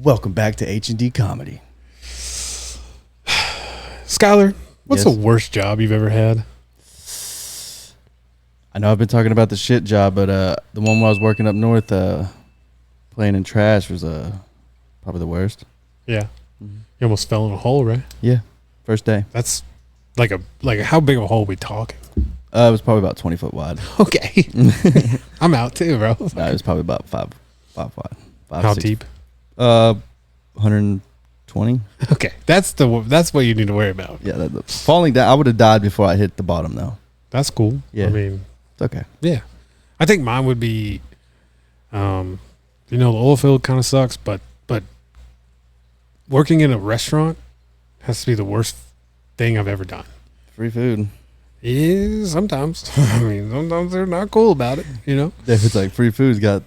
Welcome back to H&D Comedy. Skylar, what's Yes? the worst job you've ever had? I know I've been talking about the shit job, but the one where I was working up north playing in trash was probably the worst. Yeah. You almost fell in a hole, right? Yeah, first day. That's like how big of a hole we talking? It was probably about 20 foot wide. Okay. I'm out too, bro. No, it was probably about five wide. How 6 deep? 120. Okay. That's what you need to worry about. Yeah, falling down. I would have died before I hit the bottom, though. That's cool. Yeah. I mean, It's okay. yeah. I think mine would be, the oil field kind of sucks, but working in a restaurant has to be the worst thing I've ever done. Free food. Yeah, sometimes. I mean, sometimes they're not cool about it, If it's like free food's got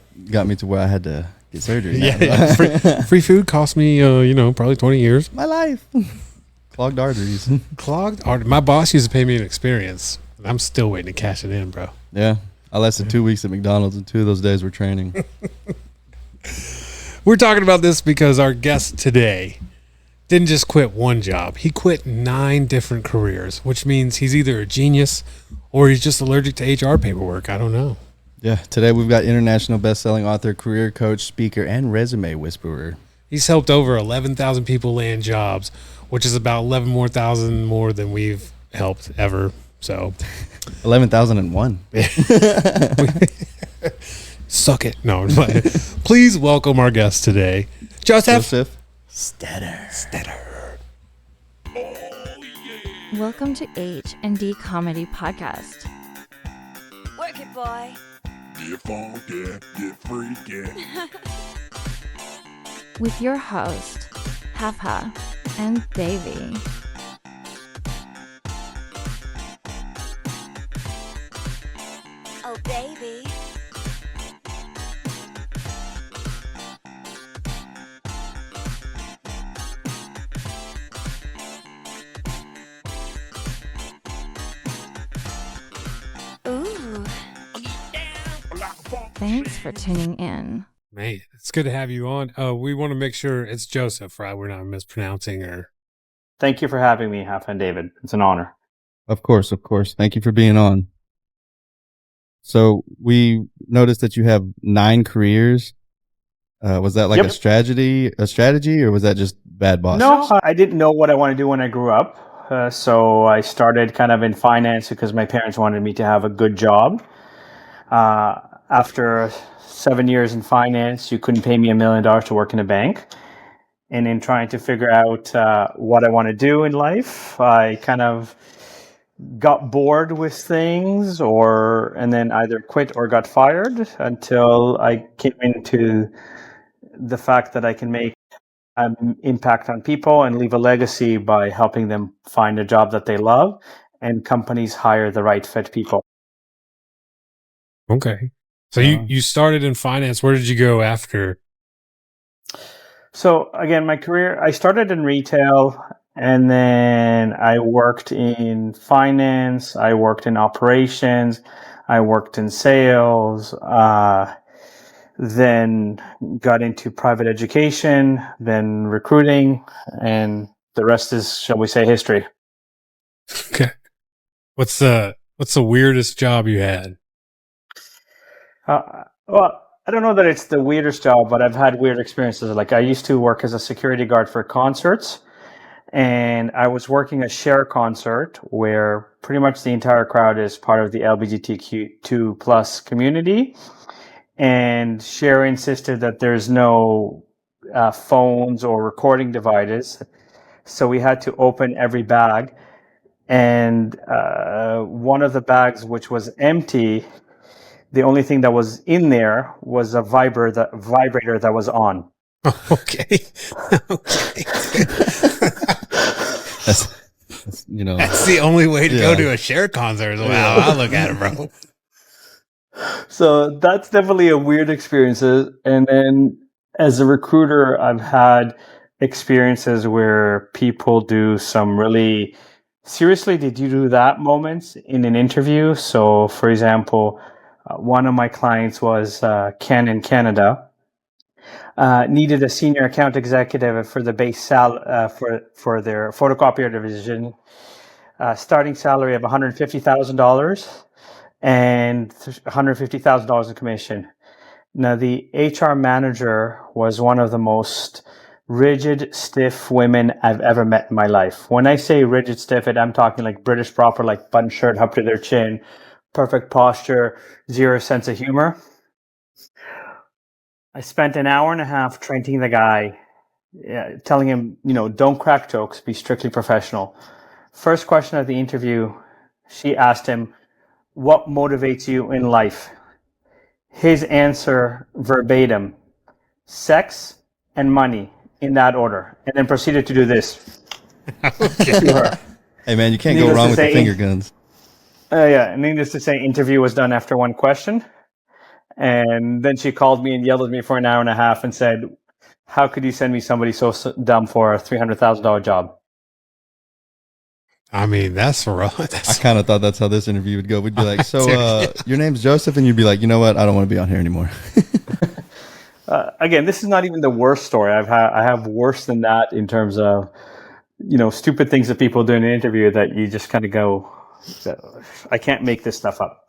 me to where I had to get surgery. Yeah. Free food cost me, probably 20 years. My life. Clogged arteries. Clogged arteries. My boss used to pay me an experience. And I'm still waiting to cash it in, bro. Yeah. I lasted 2 weeks at McDonald's, and 2 of those days were training. We're talking about this because our guest today didn't just quit one job. He quit 9 different careers, which means he's either a genius or he's just allergic to HR paperwork. I don't know. Yeah. Today we've got international best-selling author, career coach, speaker, and resume whisperer. He's helped over 11,000 people land jobs, which is about 11,000 more than we've helped ever. So 11,001. Suck it. No, please welcome our guest today, Josef Stetter. Welcome to H&D Comedy Podcast. Work it, boy. Get funky, get freaky. With your host, Hafa and David. Oh, baby. Ooh. Thanks for tuning in. Man, it's good to have you on. We want to make sure it's Joseph, right? We're not mispronouncing or. Thank you for having me, Hafa David. It's an honor. Of course. Thank you for being on. So we noticed that you have 9 careers. Was that like Yep. a strategy, or was that just bad boss? No, I didn't know what I wanted to do when I grew up. So I started kind of in finance because my parents wanted me to have a good job. After 7 years in finance, you couldn't pay me $1 million to work in a bank. And in trying to figure out what I want to do in life, I kind of got bored with things and then either quit or got fired until I came into the fact that I can make an impact on people and leave a legacy by helping them find a job that they love, and companies hire the right fit people. Okay. So you started in finance. Where did you go after? So again, my career, I started in retail, and then I worked in finance, I worked in operations, I worked in sales, then got into private education, then recruiting, and the rest is, shall we say, history. Okay. What's the weirdest job you had? Well, I don't know that it's the weirdest job, but I've had weird experiences. Like I used to work as a security guard for concerts, and I was working a share concert where pretty much the entire crowd is part of the LGBTQ2 plus community. And Cher insisted that there's no phones or recording devices. So we had to open every bag. And one of the bags, which was empty, the only thing that was in there was a vibrator that was on. Okay. Okay. That's That's the only way to go to a Cher concert. Wow, I'll look at it, bro. So that's definitely a weird experience. And then as a recruiter, I've had experiences where people do some really seriously, did you do that moments in an interview? So for example, one of my clients was Ken in Canada, needed a senior account executive for the base for their photocopier division. Starting salary of $150,000 and $150,000 in commission. Now, the HR manager was one of the most rigid, stiff women I've ever met in my life. When I say rigid, stiff, I'm talking like British proper, like button shirt up to their chin, perfect posture, zero sense of humor. I spent an hour and a half training the guy, telling him, don't crack jokes, be strictly professional. First question of the interview, she asked him, what motivates you in life? His answer verbatim, sex and money, in that order, and then proceeded to do this to her. Hey man, you can't go wrong with the finger guns. Yeah, needless to say, interview was done after one question. And then she called me and yelled at me for an hour and a half and said, how could you send me somebody so dumb for a $300,000 job? I mean, that's rough. I kind of thought that's how this interview would go. We'd be like, so your name's Joseph, and you'd be like, you know what? I don't want to be on here anymore. Again, this is not even the worst story. I have worse than that in terms of, stupid things that people do in an interview that you just kind of go, I can't make this stuff up.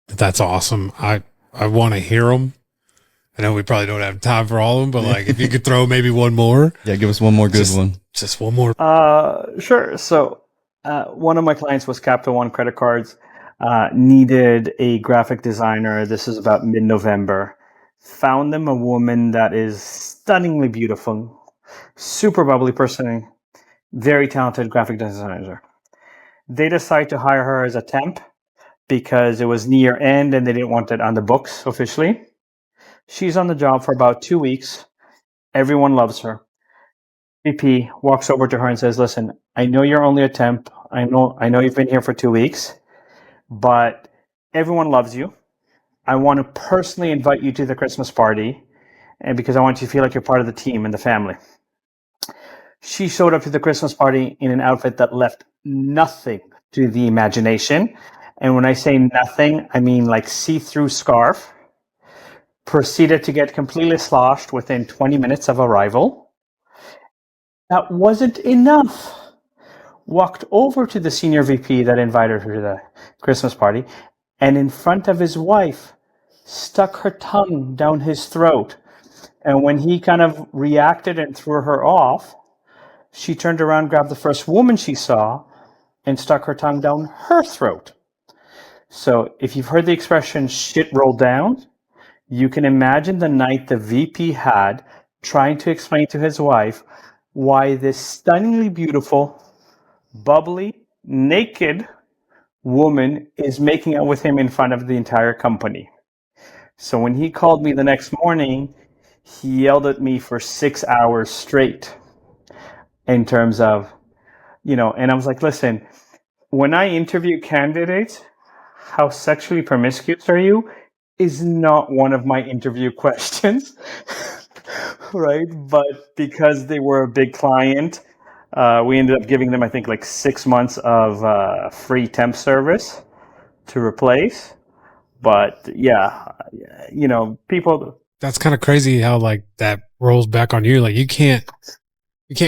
That's awesome. I want to hear them. I know we probably don't have time for all of them, but like if you could throw maybe one more. Yeah, give us one more good one. Just one more. Sure. So one of my clients was Capital One Credit Cards, needed a graphic designer. This is about mid-November. Found them a woman that is stunningly beautiful, super bubbly person, very talented graphic designer. They decided to hire her as a temp because it was near end and they didn't want it on the books officially. She's on the job for about 2 weeks. Everyone loves her. VP walks over to her and says, listen, I know you're only a temp. I know you've been here for 2 weeks, but everyone loves you. I want to personally invite you to the Christmas party, and because I want you to feel like you're part of the team and the family. She showed up to the Christmas party in an outfit that left nothing to the imagination. And when I say nothing, I mean like see-through scarf. Proceeded to get completely sloshed within 20 minutes of arrival. That wasn't enough. Walked over to the senior VP that invited her to the Christmas party, and in front of his wife, stuck her tongue down his throat. And when he kind of reacted and threw her off, she turned around, grabbed the first woman she saw, and stuck her tongue down her throat. So if you've heard the expression shit rolled down, you can imagine the night the VP had trying to explain to his wife why this stunningly beautiful, bubbly, naked woman is making out with him in front of the entire company. So when he called me the next morning, he yelled at me for 6 hours straight in terms of, and I was like, listen, when I interview candidates, how sexually promiscuous are you? Is not one of my interview questions, right? But because they were a big client, we ended up giving them, I think, like 6 months of free temp service to replace. But yeah, people. That's kind of crazy how like that rolls back on you. Like you can't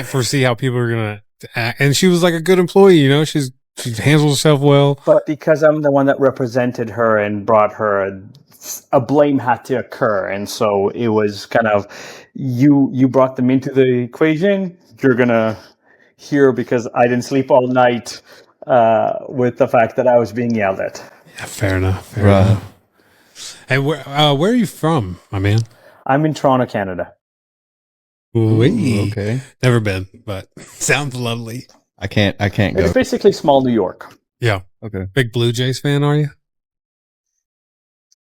foresee how people are gonna act. And she was like a good employee, she handles herself well. But because I'm the one that represented her and brought her, a blame had to occur, and so it was kind of you brought them into the equation. You're gonna hear because I didn't sleep all night with the fact that I was being yelled at. Yeah, fair enough. Fair enough. Hey, where are you from, my man? I'm in Toronto, Canada. Ooh, okay. Never been, but sounds lovely. I can't go. It's basically small New York. Yeah. Okay. Big Blue Jays fan, are you?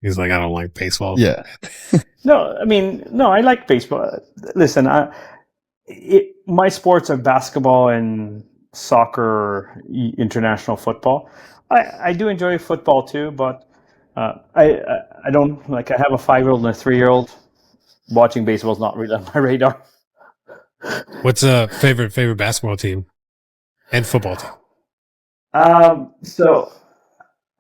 He's like, I don't like baseball. Yeah. No, I like baseball. Listen, my sports are basketball and soccer, international football. I do enjoy football too, but I don't like. I have a 5-year-old and a 3-year-old. Watching baseball is not really on my radar. What's a favorite basketball team and football team? So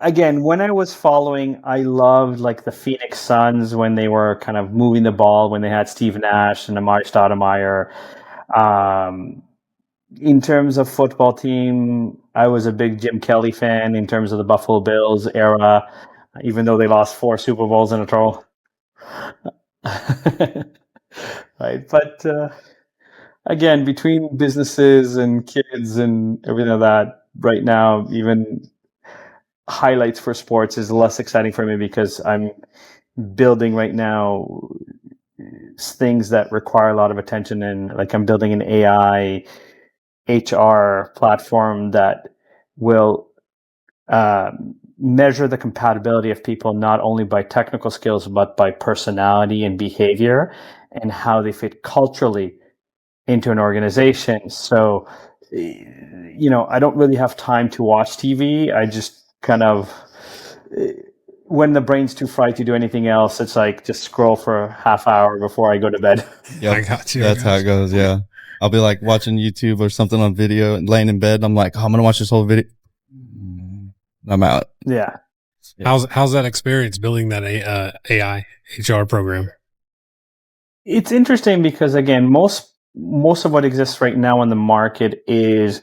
again, when I was following, I loved like the Phoenix Suns when they were kind of moving the ball, when they had Steve Nash and Amari Stoudemire. In terms of football team, I was a big Jim Kelly fan in terms of the Buffalo Bills era, even though they lost 4 Super Bowls in a row. Right, but again, between businesses and kids and everything like that, right now, even highlights for sports is less exciting for me because I'm building right now things that require a lot of attention, and like I'm building an AI HR platform that will measure the compatibility of people not only by technical skills but by personality and behavior and how they fit culturally into an organization. So, I don't really have time to watch TV. I just kind of, when the brain's too fried to do anything else, it's like just scroll for a half hour before I go to bed. Yep. I got you. That's how it goes. Yeah. I'll be like watching YouTube or something on video and laying in bed. I'm like, oh, I'm going to watch this whole video. I'm out. Yeah. How's that experience building that AI HR program? It's interesting because, again, most of what exists right now on the market is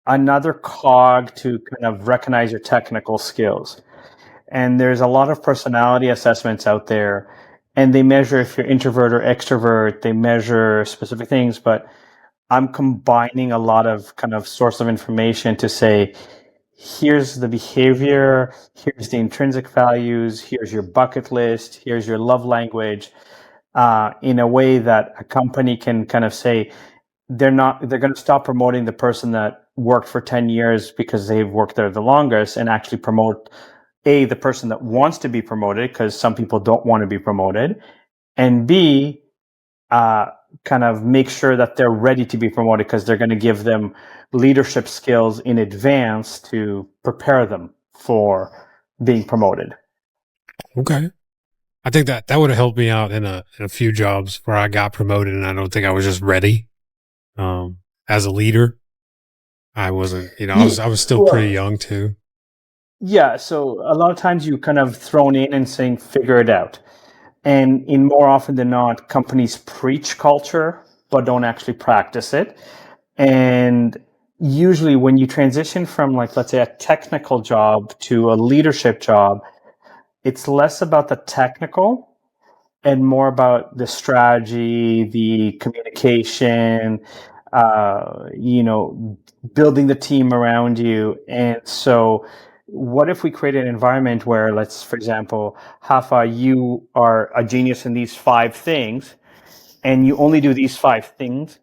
another cog to kind of recognize your technical skills. And there's a lot of personality assessments out there, and they measure if you're introvert or extrovert. They measure specific things, but I'm combining a lot of kind of source of information to say, here's the behavior, here's the intrinsic values, here's your bucket list, here's your love language, in a way that a company can kind of say, they're going to stop promoting the person that worked for 10 years because they've worked there the longest, and actually promote the person that wants to be promoted, because some people don't want to be promoted, and B, kind of make sure that they're ready to be promoted because they're going to give them leadership skills in advance to prepare them for being promoted. Okay. I think that would have helped me out in a few jobs where I got promoted and I don't think I was just ready. As a leader, I wasn't, I was still pretty young too. Yeah. So a lot of times you kind of thrown in and saying, figure it out. And in more often than not, companies preach culture, but don't actually practice it. And usually when you transition from, like, let's say a technical job to a leadership job, it's less about the technical and more about the strategy, the communication, building the team around you. And so what if we create an environment where, for example, Hafa, you are a genius in these 5 things, and you only do these 5 things,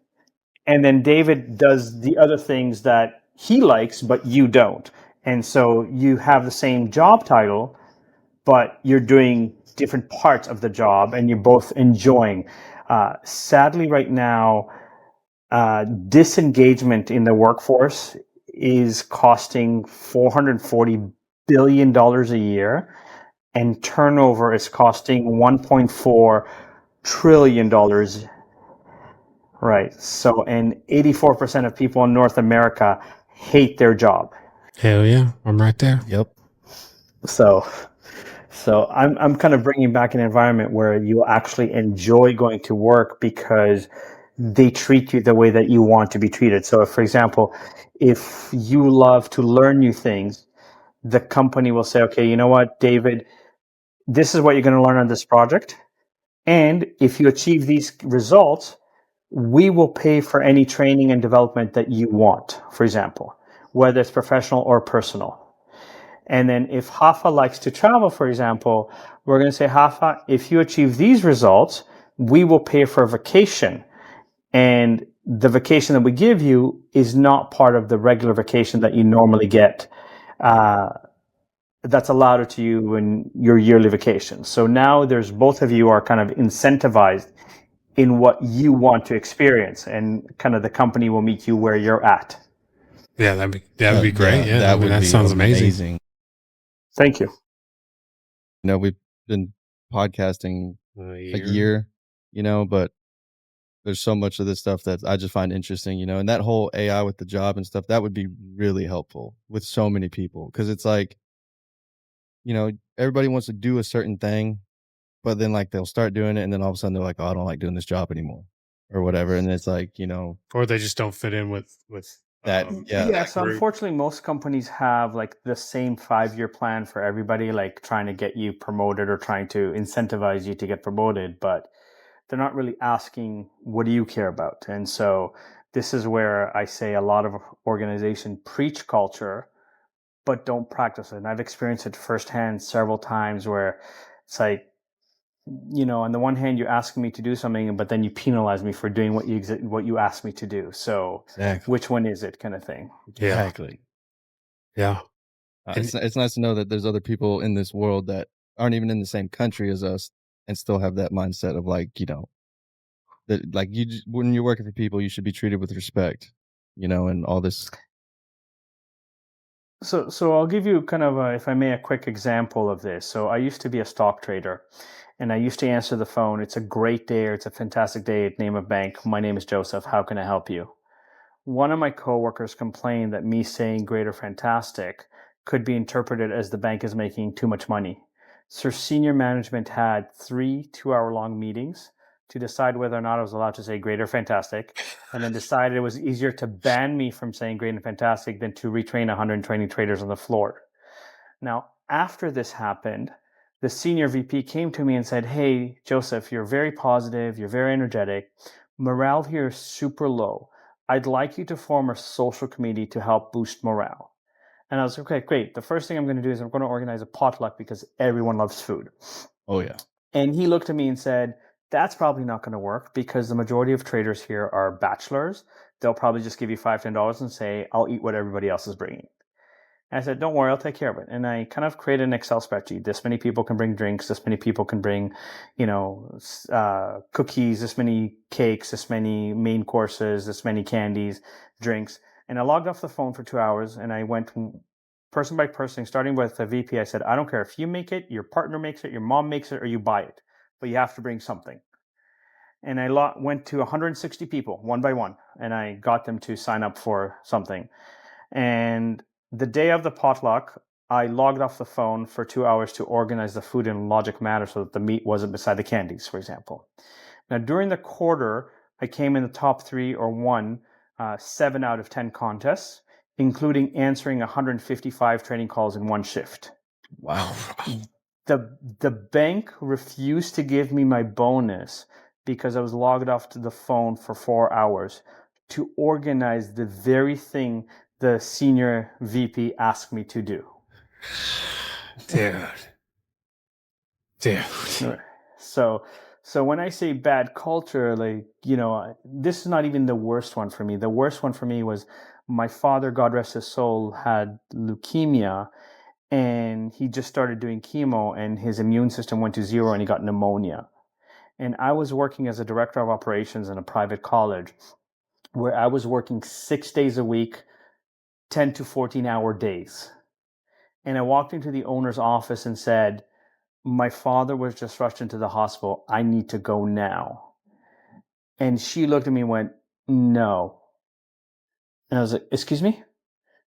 and then David does the other things that he likes, but you don't. And so you have the same job title, but you're doing different parts of the job, and you're both enjoying. Sadly, right now, disengagement in the workforce is costing $440 billion a year, and turnover is costing $1.4 trillion. Right. So, and 84% of people in North America hate their job. Hell yeah. I'm right there. Yep. So I'm kind of bringing back an environment where you actually enjoy going to work because they treat you the way that you want to be treated. So, for example, if you love to learn new things, the company will say, okay, you know what, David, this is what you're going to learn on this project. And if you achieve these results, we will pay for any training and development that you want, for example, whether it's professional or personal. And then if Hafa likes to travel, for example, we're going to say, Hafa, if you achieve these results, we will pay for a vacation. And the vacation that we give you is not part of the regular vacation that you normally get. That's allowed to you in your yearly vacation. So now there's both of you are kind of incentivized in what you want to experience, and kind of the company will meet you where you're at. Yeah, that'd be great. Yeah, that be sounds amazing. Thank you. We've been podcasting a year, but there's so much of this stuff that I just find interesting, and that whole AI with the job and stuff, that would be really helpful with so many people. Cause it's like, everybody wants to do a certain thing, but then like they'll start doing it and then all of a sudden they're like, oh, I don't like doing this job anymore or whatever. And it's like, Or they just don't fit in with that, Yeah, that so group. unfortunately, most companies have like the same 5-year plan for everybody, like trying to get you promoted or trying to incentivize you to get promoted, but they're not really asking, what do you care about? And so this is where I say a lot of organizations preach culture, but don't practice it. And I've experienced it firsthand several times where it's like, on the one hand, you're asking me to do something, but then you penalize me for doing what you asked me to do. So exactly. which one is it, kind of thing? Yeah. Exactly. Yeah. It's nice to know that there's other people in this world that aren't even in the same country as us and still have that mindset of like, that like when you're working for people, you should be treated with respect, and all this. So I'll give you kind of, if I may, a quick example of this. So I used to be a stock trader, and I used to answer the phone. It's a great day, or it's a fantastic day at Name of Bank. My name is Joseph. How can I help you? One of my coworkers complained that me saying great or fantastic could be interpreted as the bank is making too much money. So senior management had 3 2-hour-long meetings to decide whether or not I was allowed to say great or fantastic, and then decided it was easier to ban me from saying great and fantastic than to retrain 120 traders on the floor. Now, after this happened, the senior VP came to me and said, hey, Joseph, you're very positive, you're very energetic. Morale here is super low. I'd like you to form a social committee to help boost morale. And I was like, okay, great. The first thing I'm going to do is I'm going to organize a potluck because everyone loves food. Oh, yeah. And he looked at me and said, that's probably not going to work because the majority of traders here are bachelors. They'll probably just give you $5, $10 and say, I'll eat what everybody else is bringing. And I said, don't worry, I'll take care of it. And I kind of created an Excel spreadsheet. This many people can bring drinks. This many people can bring, cookies, this many cakes, this many main courses, this many candies, drinks. And I logged off the phone for 2 hours and I went person by person, starting with the VP. I said, I don't care if you make it, your partner makes it, your mom makes it, or you buy it, but you have to bring something. And I went to 160 people one by one, and I got them to sign up for something. And the day of the potluck, I logged off the phone for 2 hours to organize the food in logic manner so that the meat wasn't beside the candies, for example. Now, during the quarter, I came in the top 3 or won 7 out of 10 contests, including answering 155 training calls in one shift. Wow. The bank refused to give me my bonus because I was logged off to the phone for 4 hours to organize the very thing the senior VP asked me to do. Dude. So when I say bad culture, this is not even the worst one for me. The worst one for me was my father, God rest his soul, had leukemia, and he just started doing chemo, and his immune system went to 0 and he got pneumonia. And I was working as a director of operations in a private college where I was working 6 days a week, 10 to 14-hour days. And I walked into the owner's office and said, my father was just rushed into the hospital. I need to go now. And she looked at me and went, no. And I was like, excuse me?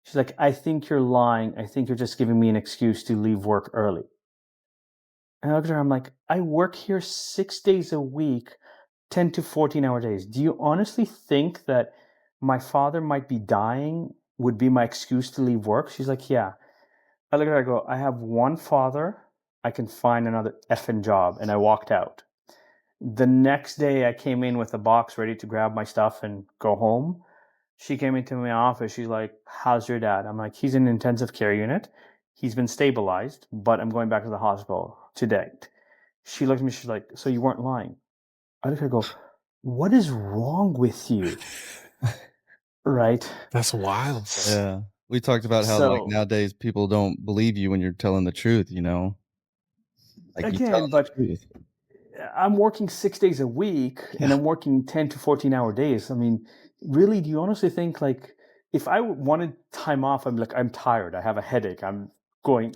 She's like, I think you're lying. I think you're just giving me an excuse to leave work early. And I looked at her, I'm like, I work here 6 days a week, 10 to 14-hour days. Do you honestly think that my father might be dying would be my excuse to leave work? She's like, yeah. I look at her, I go, I have one father. I can find another effing job. And I walked out. The next day I came in with a box ready to grab my stuff and go home. She came into my office. She's like, how's your dad? I'm like, he's in an intensive care unit. He's been stabilized, but I'm going back to the hospital today. She looked at me. She's like, so you weren't lying? I look at her and go, what is wrong with you? Right? That's wild. Yeah. We talked about how like nowadays people don't believe you when you're telling the truth, Like again, but I'm working 6 days a week and I'm working 10 to 14-hour days. I mean, really, do you honestly think like if I wanted time off, I'm like, I'm tired. I have a headache. I'm going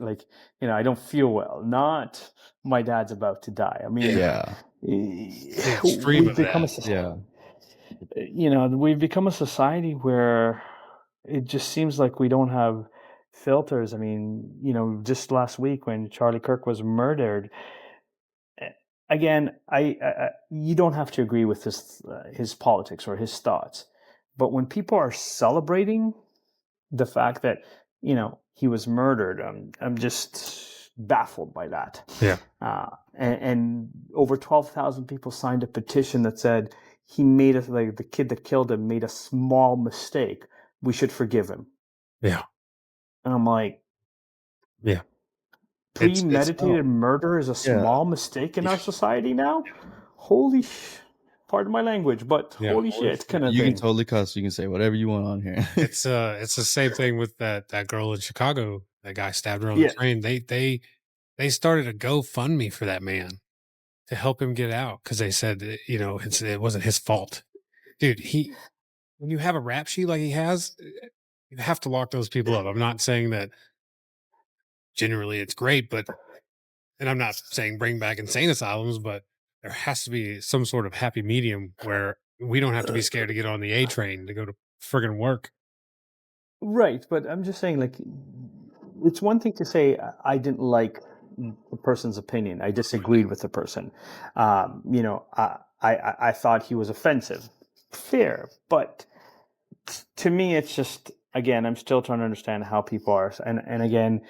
I don't feel well. Not my dad's about to die. I mean, extreme of that. Yeah. we've become a society where it just seems like we don't have filters. I mean, just last week when Charlie Kirk was murdered, eh, again, you don't have to agree with his politics or his thoughts, but when people are celebrating the fact that he was murdered, I'm just baffled by that. Yeah. And over 12,000 people signed a petition that said he made us, like, the kid that killed him made a small mistake. We should forgive him. Yeah. And I'm like, Yeah. premeditated murder is a small mistake in our society now? Holy pardon my language, but holy shit, kind of You thing. can totally cuss. You can say whatever you want on here. It's the same thing with that girl in Chicago. That guy stabbed her on the train. They started a GoFundMe for that man to help him get out because they said it wasn't his fault, dude. When you have a rap sheet like he has, you have to lock those people up. I'm not saying that generally it's great, and I'm not saying bring back insane asylums, but there has to be some sort of happy medium where we don't have to be scared to get on the A train to go to friggin' work. Right, but I'm just saying, like, it's one thing to say I didn't like the person's opinion. I disagreed with the person. I thought he was offensive. Fair, but to me, it's just, again, I'm still trying to understand how people are. And again,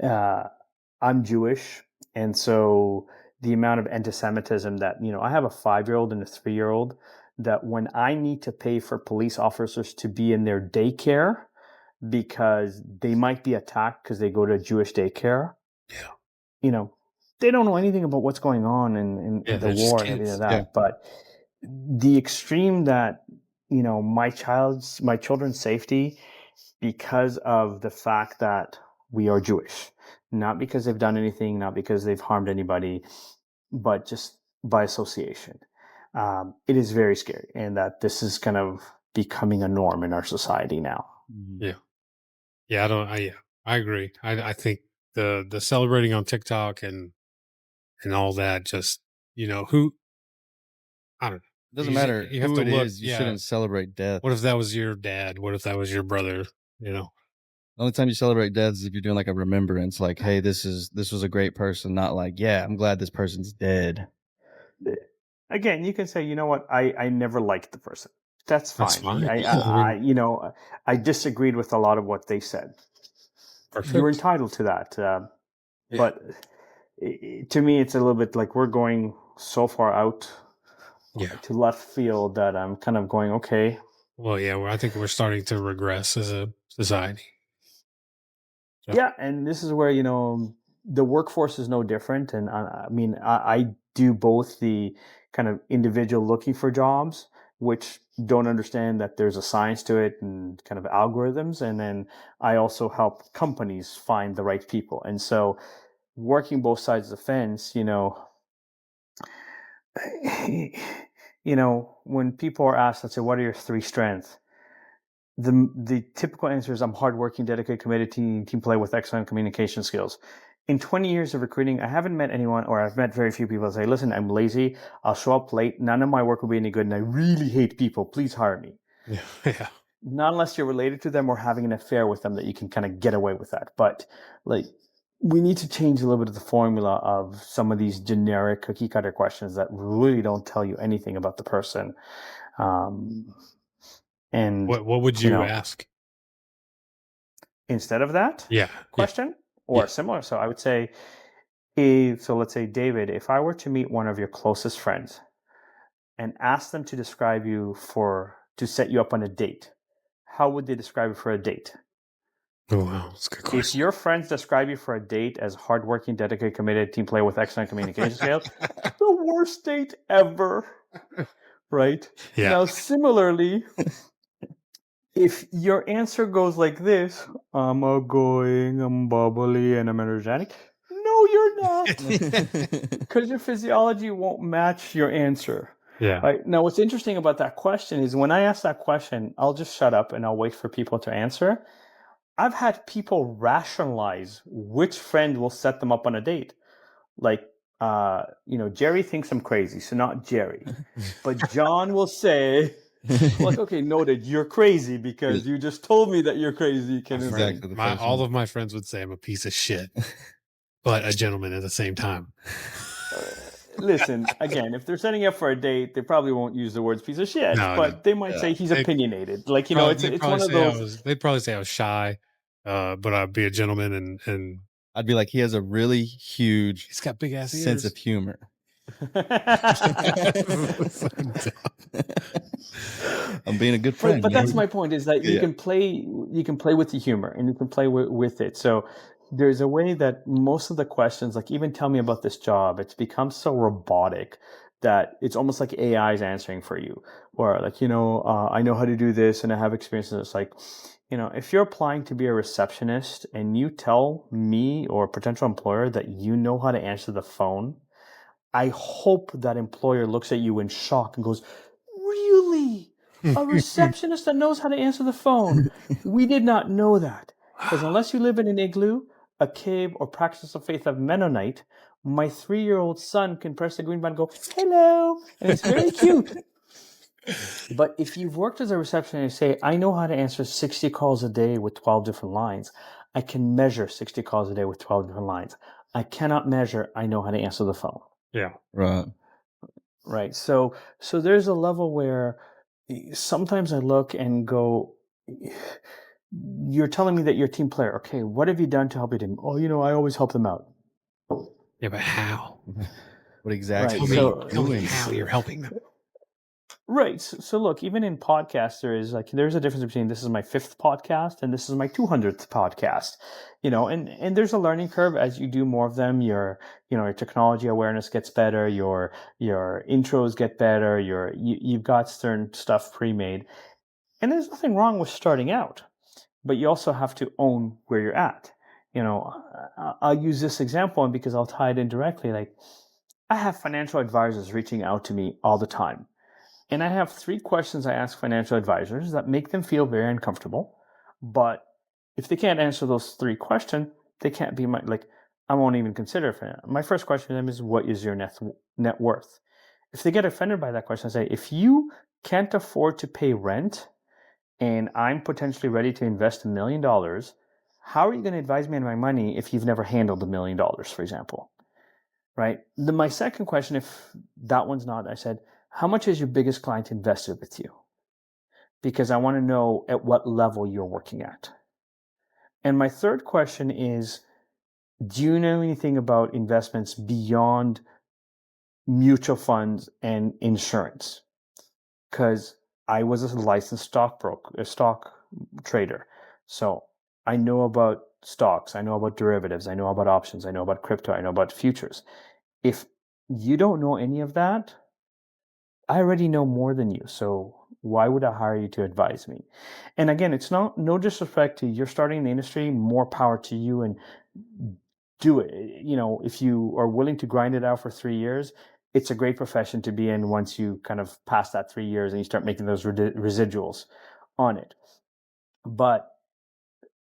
I'm Jewish, and so the amount of anti-Semitism that I have a 5-year-old and a 3-year-old. That when I need to pay for police officers to be in their daycare because they might be attacked because they go to a Jewish daycare. Yeah. They don't know anything about what's going on in the war and everything like that. Yeah. But the extreme that, my children's safety because of the fact that we are Jewish, not because they've done anything, not because they've harmed anybody, but just by association. It is very scary, and that this is kind of becoming a norm in our society now. Yeah. Yeah, I agree. I think the celebrating on TikTok and all that, just who, I don't know. It doesn't matter who it is. You shouldn't celebrate death. What if that was your dad? What if that was your brother? The only time you celebrate death is if you're doing like a remembrance, like, hey, this was a great person, not like, yeah, I'm glad this person's dead. Again, you can say, you know what, I never liked the person. That's fine. That's fine. I disagreed with a lot of what they said. Perfect. You're entitled to that. But to me, it's a little bit like we're going so far out to left field that I'm kind of going, okay. Well, yeah, I think we're starting to regress as a society. So. Yeah, and this is where, the workforce is no different. And I do both the kind of individual looking for jobs, which don't understand that there's a science to it and kind of algorithms. And then I also help companies find the right people. And so working both sides of the fence, when people are asked, let's say, what are your 3 strengths? The typical answer is I'm hardworking, dedicated, committed, team player with excellent communication skills. In 20 years of recruiting, I haven't met anyone, or I've met very few people that say, listen, I'm lazy, I'll show up late, none of my work will be any good, and I really hate people, please hire me. Yeah. Not unless you're related to them or having an affair with them that you can kind of get away with that. But we need to change a little bit of the formula of some of these generic cookie cutter questions that really don't tell you anything about the person. And what would you ask instead of that question or similar? So I would say, let's say, David, if I were to meet one of your closest friends and ask them to describe you to set you up on a date, how would they describe you for a date? Oh, wow. That's a good question. If your friends describe you for a date as hardworking, dedicated, committed, team player with excellent communication skills, the worst date ever. Right? Yeah. Now, similarly, if your answer goes like this, I'm outgoing, I'm bubbly, and I'm energetic. No, you're not. Because your physiology won't match your answer. Yeah. Right? Now, what's interesting about that question is when I ask that question, I'll just shut up and I'll wait for people to answer. I've had people rationalize which friend will set them up on a date. Like, Jerry thinks I'm crazy, so not Jerry. But John will say, Like, okay, noted. You're crazy because you just told me that you're crazy. Can Exactly. The first All one. of my friends would say I'm a piece of shit, but a gentleman at the same time. Listen, again, if they're setting up for a date, they probably won't use the words piece of shit, No, but they might Yeah. say he's They- opinionated. Like, you know, it's one of those. They'd probably say I was shy, but I'd be a gentleman, and I'd be like, he has a really huge he's got big ass sense ears. of humor. I'm being a good friend. But you know? that's my point, is that you Yeah. can play with the humor, and you can play with it. So there's a way that most of the questions, like, even tell me about this job, it's become so robotic that it's almost like AI is answering for you. Or like, I know how to do this and I have experience in this. Like, if you're applying to be a receptionist and you tell me or a potential employer that you know how to answer the phone, I hope that employer looks at you in shock and goes, "Really? A receptionist that knows how to answer the phone? We did not know that." Because unless you live in an igloo, a cave, or practice of faith of Mennonite, my 3-year-old son can press the green button and go, "Hello," and it's very cute. But if you've worked as a receptionist and say, "I know how to answer 60 calls a day with 12 different lines," I can measure 60 calls a day with 12 different lines. I cannot measure I know how to answer the phone. Yeah. Right. Right. So there's a level where sometimes I look and go, "You're telling me that you're a team player. Okay, what have you done to help your team?" "Oh, I always help them out." Yeah, but how? What exactly Right, are so- you Tell me doing? how you're helping them. Right. So look, even in podcasts, there's a difference between this is my 5th podcast and this is my 200th podcast. And there's a learning curve as you do more of them. Your technology awareness gets better. Your intros get better. You've got certain stuff pre-made, and there's nothing wrong with starting out, but you also have to own where you're at. I'll use this example, and because I'll tie it in directly. Like, I have financial advisors reaching out to me all the time. And I have 3 questions I ask financial advisors that make them feel very uncomfortable. But if they can't answer those 3 questions, they can't be I won't even consider it. My first question to them is, what is your net worth? If they get offended by that question, I say, if you can't afford to pay rent and I'm potentially ready to invest $1 million, how are you going to advise me on my money if you've never handled $1 million, for example? Right? Then my second question, if that one's not, I said, how much has your biggest client invested with you? Because I want to know at what level you're working at. And my third question is, do you know anything about investments beyond mutual funds and insurance? Because I was a licensed stock trader. So I know about stocks, I know about derivatives, I know about options, I know about crypto, I know about futures. If you don't know any of that, I already know more than you, so why would I hire you to advise me? And again, it's no disrespect to you're starting in the industry, more power to you, and do it. If you are willing to grind it out for 3 years, it's a great profession to be in once you kind of pass that 3 years and you start making those residuals on it. But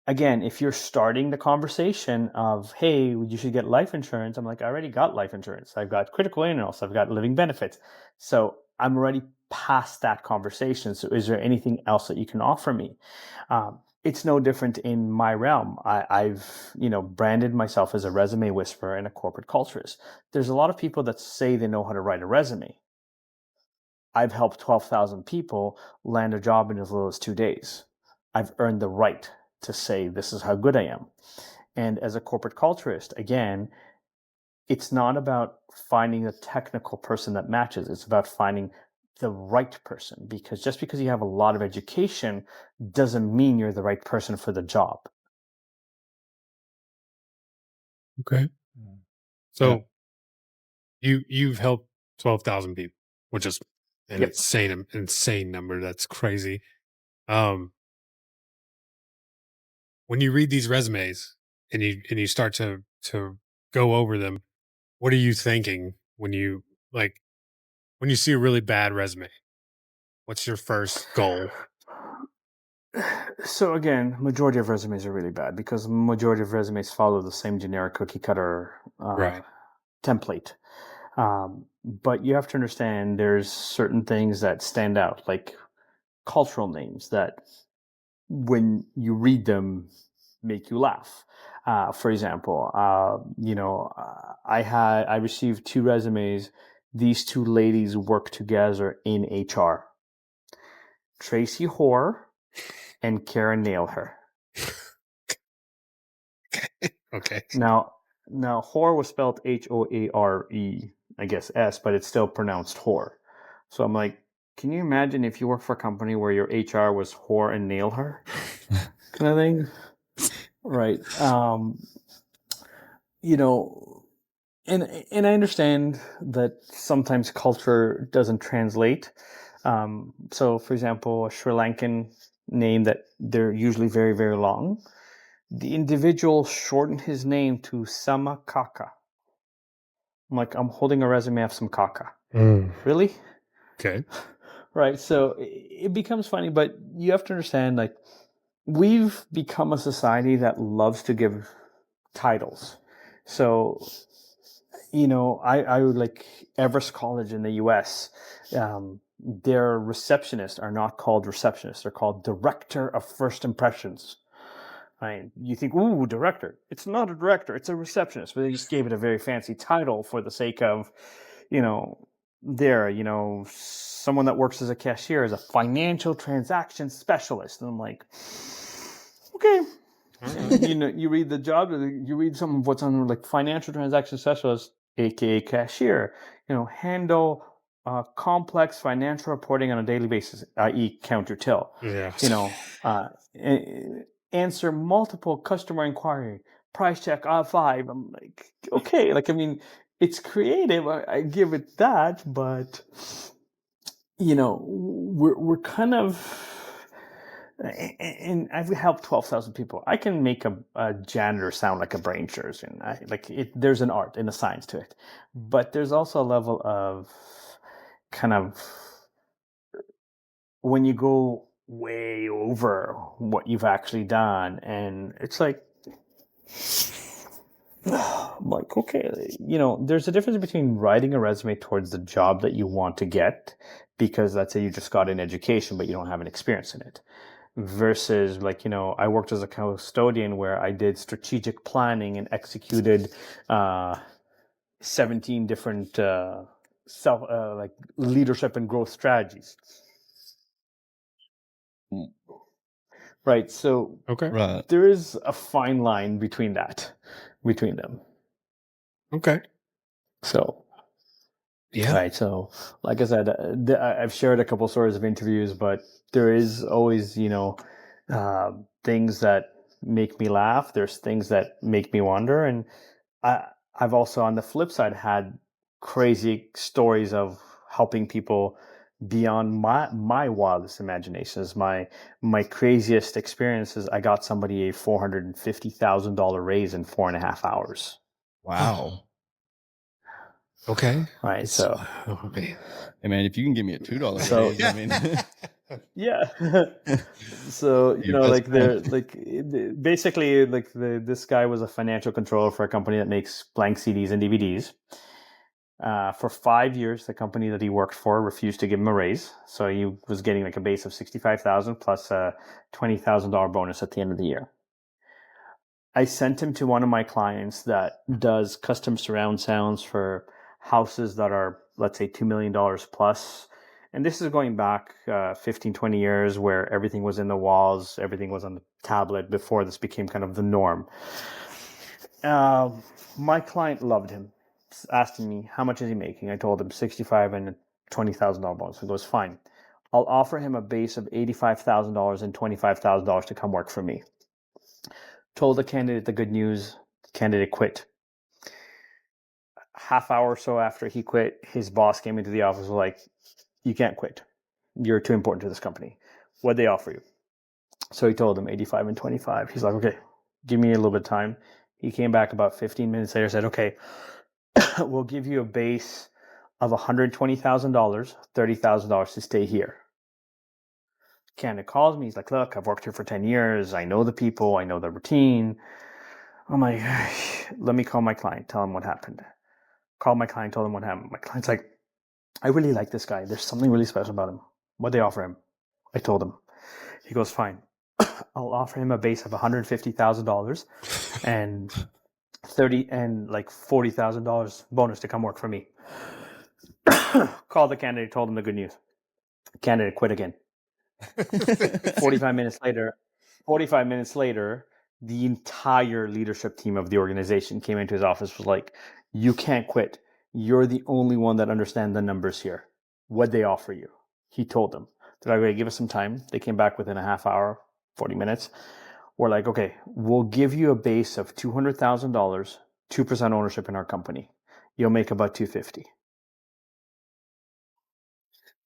again, if you're starting the conversation of, "Hey, you should get life insurance," I'm like, I already got life insurance. I've got critical illness. I've got living benefits. So I'm already past that conversation. So is there anything else that you can offer me? It's no different in my realm. I've branded myself as a resume whisperer and a corporate culturist. There's a lot of people that say they know how to write a resume. I've helped 12,000 people land a job in as little as 2 days. I've earned the right to say this is how good I am. And as a corporate culturist, again, it's not about finding a technical person that matches. It's about finding the right person, because just because you have a lot of education doesn't mean you're the right person for the job. Okay. So you've helped 12,000 people, which is an Yep. insane number. That's crazy. When you read these resumes and you start to go over them, what are you thinking when you see a really bad resume? What's your first goal? So again, majority of resumes are really bad because majority of resumes follow the same generic cookie cutter Right. template. But you have to understand there's certain things that stand out. Like, cultural names that, when you read them, make you laugh. For example, I received 2 resumes. These 2 ladies work together in HR. Tracy Hoare and Karen Nailher. Okay. Now Hoare was spelled Hoare, I guess S, but it's still pronounced Hoare. So I'm like, can you imagine if you work for a company where your HR was Hoare and Nailher kind of thing? Right. And I understand that sometimes culture doesn't translate. So, for example, a Sri Lankan name that they're usually very, very long. The individual shortened his name to Samakaka. I'm like, I'm holding a resume of some kaka. Really? Okay. Right. So it becomes funny, but you have to understand, like, we've become a society that loves to give titles. So, I would like Everest College in the US. Their receptionists are not called receptionists. They're called director of first impressions. Right? You think, ooh, director. It's not a director. It's a receptionist. But they just gave it a very fancy title for the sake of, someone that works as a cashier is a financial transaction specialist. And I'm like, okay. You read the job, you read some of what's on, like, financial transaction specialist, aka cashier, handle complex financial reporting on a daily basis, i.e. counter till. Yeah. Answer multiple customer inquiry, price check, five. I'm like, okay, like, I mean, it's creative. I give it that, but we're kind of. And I've helped 12,000 people. I can make a janitor sound like a brain surgeon. There's an art and a science to it. But there's also a level of kind of when you go way over what you've actually done. And it's like, I'm like, okay, there's a difference between writing a resume towards the job that you want to get, because let's say you just got an education, but you don't have an experience in it. Versus, like, I worked as a custodian where I did strategic planning and executed 17 different leadership and growth strategies. Right. So Okay. Right. there is a fine line between them. Okay. So Yeah. right. So, like I said, I've shared a couple stories of interviews, but there is always, things that make me laugh. There's things that make me wonder. And I've also, on the flip side, had crazy stories of helping people beyond my wildest imaginations. My craziest experiences, I got somebody a $450,000 raise in 4.5 hours. Wow. Okay. Right. So, man. Hey man, if you can give me a $2 So- raise, I mean, yeah. So, Your best like friend. basically, like, this guy was a financial controller for a company that makes blank CDs and DVDs. For 5 years, the company that he worked for refused to give him a raise. So he was getting like a base of $65,000 plus a $20,000 bonus at the end of the year. I sent him to one of my clients that does custom surround sounds for houses that are, let's say, $2 million plus. And this is going back 15, 20 years, where everything was in the walls, everything was on the tablet before this became kind of the norm. My client loved him, asking me, how much is he making? I told him $65,000 and a $20,000 bonus. He goes, fine. I'll offer him a base of $85,000 and $25,000 to come work for me. Told the candidate the good news. The candidate quit. Half hour or so after he quit, his boss came into the office and was like, you can't quit. You're too important to this company. What'd they offer you? So he told him 85 and 25. He's like, okay, give me a little bit of time. He came back about 15 minutes later, said, okay, we'll give you a base of $120,000, $30,000 to stay here. Candidate calls me. He's like, look, I've worked here for 10 years. I know the people. I know the routine. I'm like, let me call my client, tell him what happened. Call my client, told him what happened. My client's like, I really like this guy. There's something really special about him. What'd they offer him? I told him. He goes, fine. I'll offer him a base of $150,000 and $40,000 bonus to come work for me. Called the candidate, told him the good news. Candidate quit again. 45 minutes later, the entire leadership team of the organization came into his office, was like, you can't quit. You're the only one that understands the numbers here. What'd they offer you? He told them. They're like, okay, give us some time. They came back within a half hour, 40 minutes. We're like, okay, we'll give you a base of $200,000, 2% ownership in our company. You'll make about $250,000.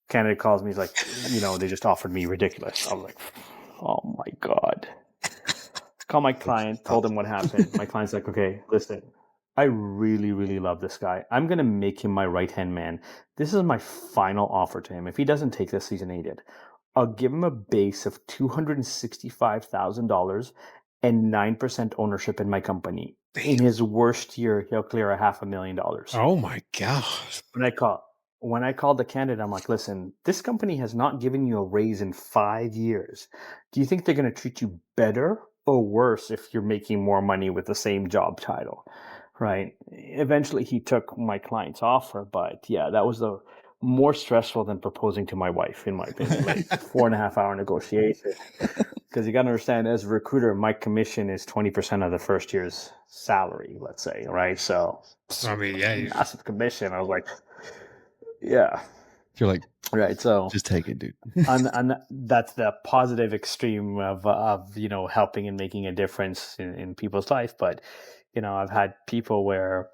Candidate calls me, he's like, they just offered me ridiculous. I was like, oh my God. Call my client, told him what happened. My client's like, okay, listen, I really, really love this guy. I'm going to make him my right-hand man. This is my final offer to him. If he doesn't take this, he's an idiot. I'll give him a base of $265,000 and 9% ownership in my company. In his worst year, he'll clear $500,000. Oh my gosh. When I called the candidate, I'm like, listen, this company has not given you a raise in 5 years. Do you think they're going to treat you better or worse if you're making more money with the same job title? Right? Eventually, he took my client's offer, but yeah, that was more stressful than proposing to my wife, in my opinion. Like 4.5 hour negotiation. Because you got to understand, as a recruiter, my commission is 20% of the first year's salary, let's say, right? So, I mean, yeah. massive commission. I was like, yeah. You're like, right. So just take it, dude. and that's the positive extreme of helping and making a difference in people's life. But I've had people where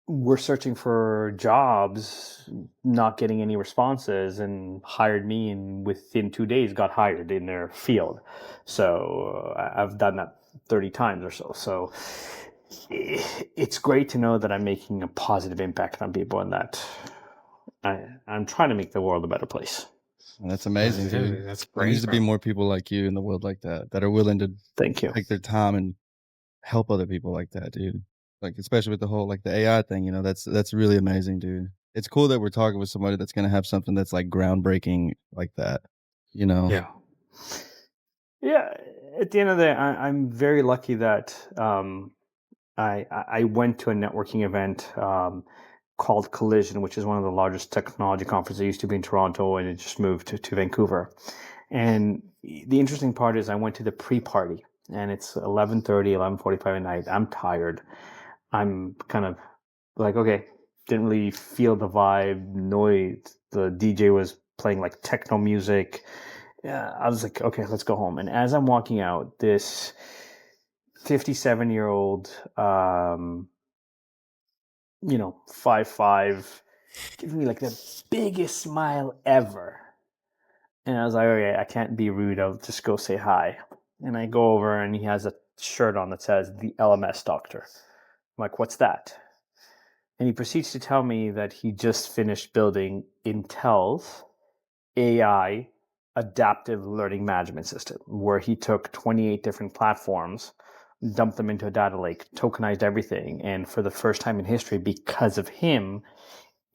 we're searching for jobs, not getting any responses, and hired me, and within 2 days got hired in their field. So I've done that 30 times or so. So it's great to know that I'm making a positive impact on people, and that I'm trying to make the world a better place. That's amazing, dude. That's There great. needs to be more people like you in the world like that are willing to Thank you. take their time and help other people like that, dude. Like, especially with the whole, like, the AI thing, that's really amazing, dude. It's cool that we're talking with somebody that's going to have something that's like groundbreaking like that, Yeah. Yeah. At the end of the day, I'm very lucky that I went to a networking event called Collision, which is one of the largest technology conferences. It used to be in Toronto, and it just moved to Vancouver. And the interesting part is I went to the pre-party, and it's 11:30, 11:45 at night. I'm tired. I'm kind of like, okay, didn't really feel the vibe. Noise. The DJ was playing like techno music. Yeah, I was like, okay, let's go home. And as I'm walking out, this 57-year-old, 5'5", giving me like the biggest smile ever. And I was like, okay, I can't be rude. I'll just go say hi. And I go over, and he has a shirt on that says the LMS Doctor. I'm like, what's that? And he proceeds to tell me that he just finished building Intel's AI adaptive learning management system, where he took 28 different platforms, dumped them into a data lake, tokenized everything. And for the first time in history, because of him,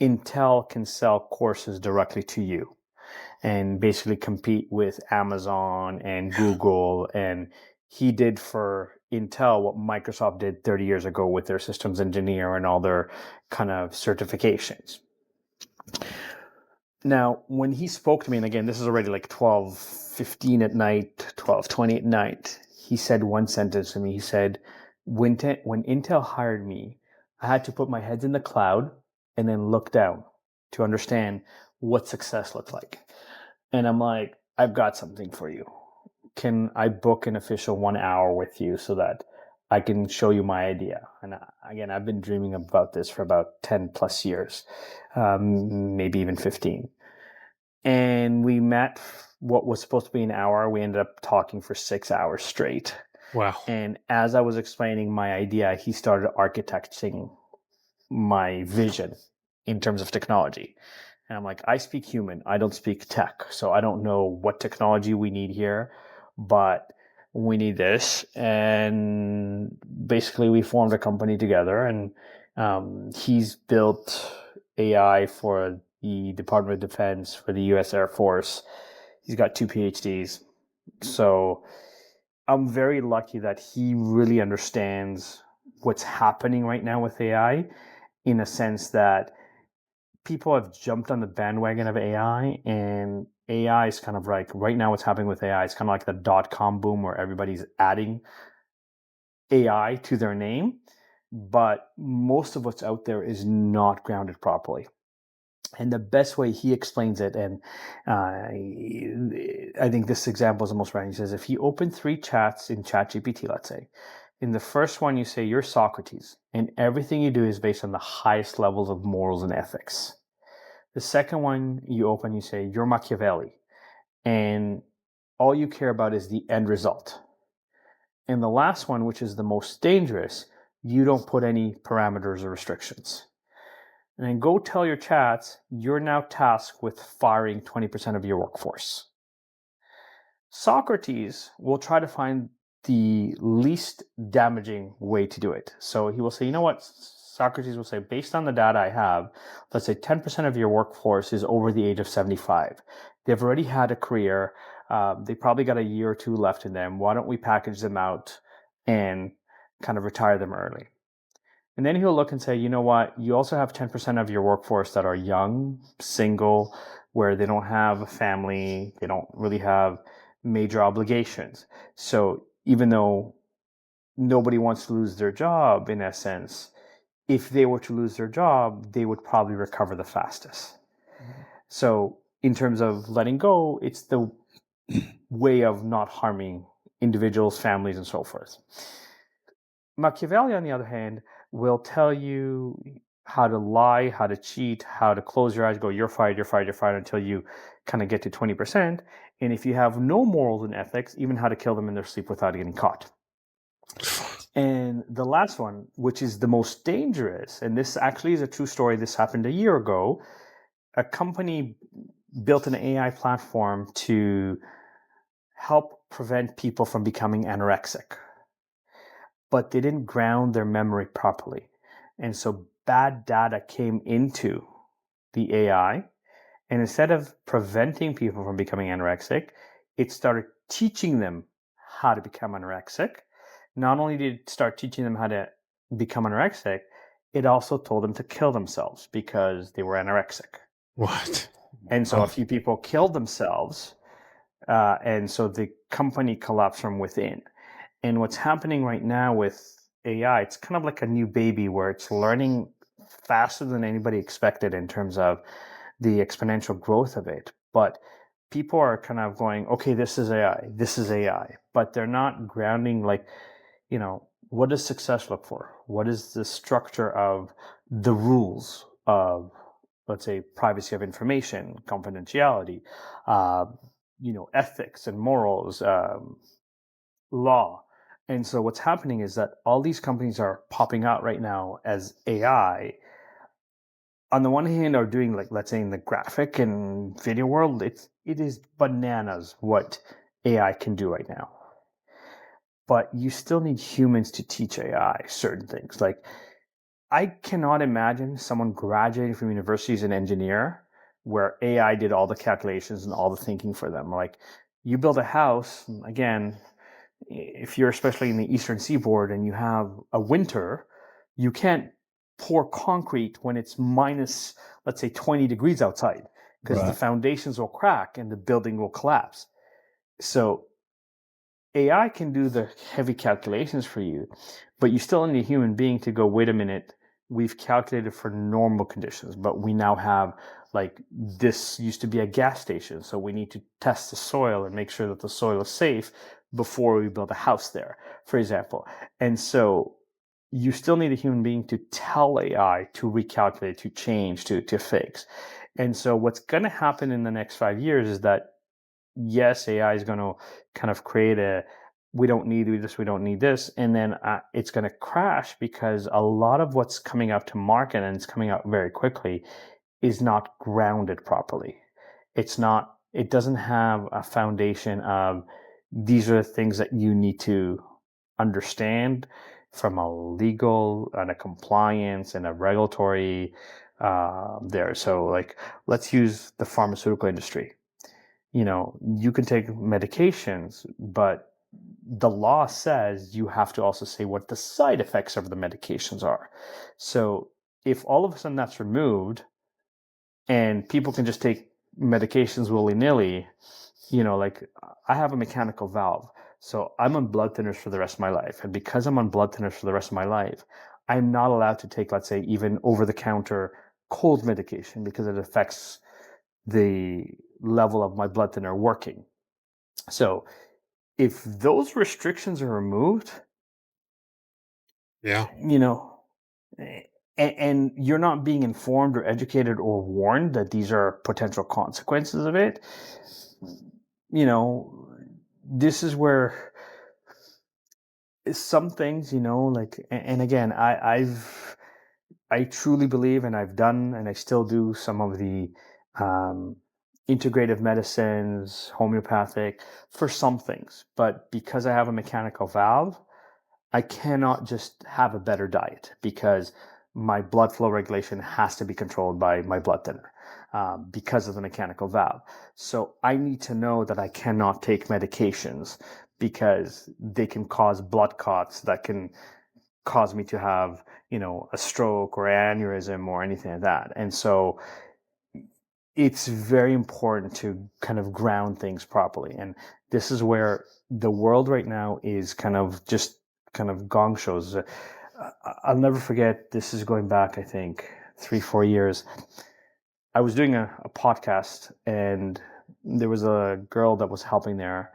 Intel can sell courses directly to you and basically compete with Amazon and Google. And he did for Intel what Microsoft did 30 years ago with their systems engineer and all their kind of certifications. Now, when he spoke to me, and again, this is already like 12:15 at night, 12:20 at night, he said one sentence to me. He said, when Intel hired me, I had to put my head in the cloud and then look down to understand what success looked like. And I'm like, I've got something for you. Can I book an official 1 hour with you so that I can show you my idea? And again, I've been dreaming about this for about 10 plus years, maybe even 15. And we met what was supposed to be an hour. We ended up talking for 6 hours straight. Wow. And as I was explaining my idea, he started architecting my vision in terms of technology. And I'm like, I speak human, I don't speak tech. So I don't know what technology we need here, but we need this. And basically we formed a company together, and he's built AI for the Department of Defense for the U.S. Air Force. He's got 2 PhDs. So I'm very lucky that he really understands what's happening right now with AI, in a sense that people have jumped on the bandwagon of AI, and AI is kind of like, right now what's happening with AI is kind of like the dot-com boom where everybody's adding AI to their name, but most of what's out there is not grounded properly. And the best way he explains it, and I think this example is the most right. He says, if you open 3 chats in ChatGPT, let's say, in the first one you say you're Socrates, and everything you do is based on the highest levels of morals and ethics. The second one you open, you say you're Machiavelli, and all you care about is the end result. And the last one, which is the most dangerous, you don't put any parameters or restrictions. And then go tell your chats, you're now tasked with firing 20% of your workforce. Socrates will try to find the least damaging way to do it. So he will say, you know what? Socrates will say, based on the data I have, let's say 10% of your workforce is over the age of 75. They've already had a career. They probably got a year or 2 left in them. Why don't we package them out and kind of retire them early? And then he'll look and say, you know what? You also have 10% of your workforce that are young, single, where they don't have a family, they don't really have major obligations. So even though nobody wants to lose their job, in essence, if they were to lose their job, they would probably recover the fastest. Mm-hmm. So in terms of letting go, it's the way of not harming individuals, families, and so forth. Machiavelli, on the other hand, will tell you how to lie, how to cheat, how to close your eyes, go, you're fired, you're fired, you're fired, until you kind of get to 20%. And if you have no morals and ethics, even how to kill them in their sleep without getting caught. And the last one, which is the most dangerous, and this actually is a true story, this happened a year ago, a company built an AI platform to help prevent people from becoming anorexic. But they didn't ground their memory properly. And so bad data came into the AI. And instead of preventing people from becoming anorexic, it started teaching them how to become anorexic. Not only did it start teaching them how to become anorexic, it also told them to kill themselves because they were anorexic. What? And so a few people killed themselves. And so the company collapsed from within. And what's happening right now with AI, it's kind of like a new baby where it's learning faster than anybody expected in terms of the exponential growth of it. But people are kind of going, okay, this is AI, but they're not grounding, like, you know, what does success look for? What is the structure of the rules of, let's say, privacy of information, confidentiality, ethics and morals, law. And so what's happening is that all these companies are popping out right now as AI. On the one hand, are doing, like, let's say in the graphic and video world, it is bananas what AI can do right now. But you still need humans to teach AI certain things. Like, I cannot imagine someone graduating from university as an engineer where AI did all the calculations and all the thinking for them. Like, you build a house, again, if you're especially in the Eastern Seaboard and you have a winter, you can't pour concrete when it's minus, let's say, 20 degrees outside, because the foundations will crack and the building will collapse. So AI can do the heavy calculations for you, but you still need a human being to go, wait a minute, we've calculated for normal conditions, but we now have, like, this used to be a gas station, so we need to test the soil and make sure that the soil is safe before we build a house there, for example. And so you still need a human being to tell AI to recalculate, to change, to fix. And so what's going to happen in the next 5 years is that, yes, AI is going to kind of create we don't need this, we don't need this. And then it's going to crash because a lot of what's coming out to market, and it's coming out very quickly, is not grounded properly. It doesn't have a foundation of, these are the things that you need to understand from a legal and a compliance and a regulatory there. So like, let's use the pharmaceutical industry. You can take medications, but the law says you have to also say what the side effects of the medications are. So if all of a sudden that's removed and people can just take medications willy-nilly, like I have a mechanical valve. So I'm on blood thinners for the rest of my life. And because I'm on blood thinners for the rest of my life, I'm not allowed to take, let's say, even over-the-counter cold medication because it affects the level of my blood thinner working. So if those restrictions are removed, Yeah. And you're not being informed or educated or warned that these are potential consequences of it, this is where some things, like, and again, I truly believe, and I've done, and I still do some of the integrative medicines, homeopathic for some things, but because I have a mechanical valve, I cannot just have a better diet because my blood flow regulation has to be controlled by my blood thinner because of the mechanical valve. So I need to know that I cannot take medications because they can cause blood clots that can cause me to have, a stroke or aneurysm or anything like that. And so it's very important to kind of ground things properly. And this is where the world right now is kind of gong shows. I'll never forget, this is going back, I think, 3-4 years. I was doing a podcast and there was a girl that was helping there.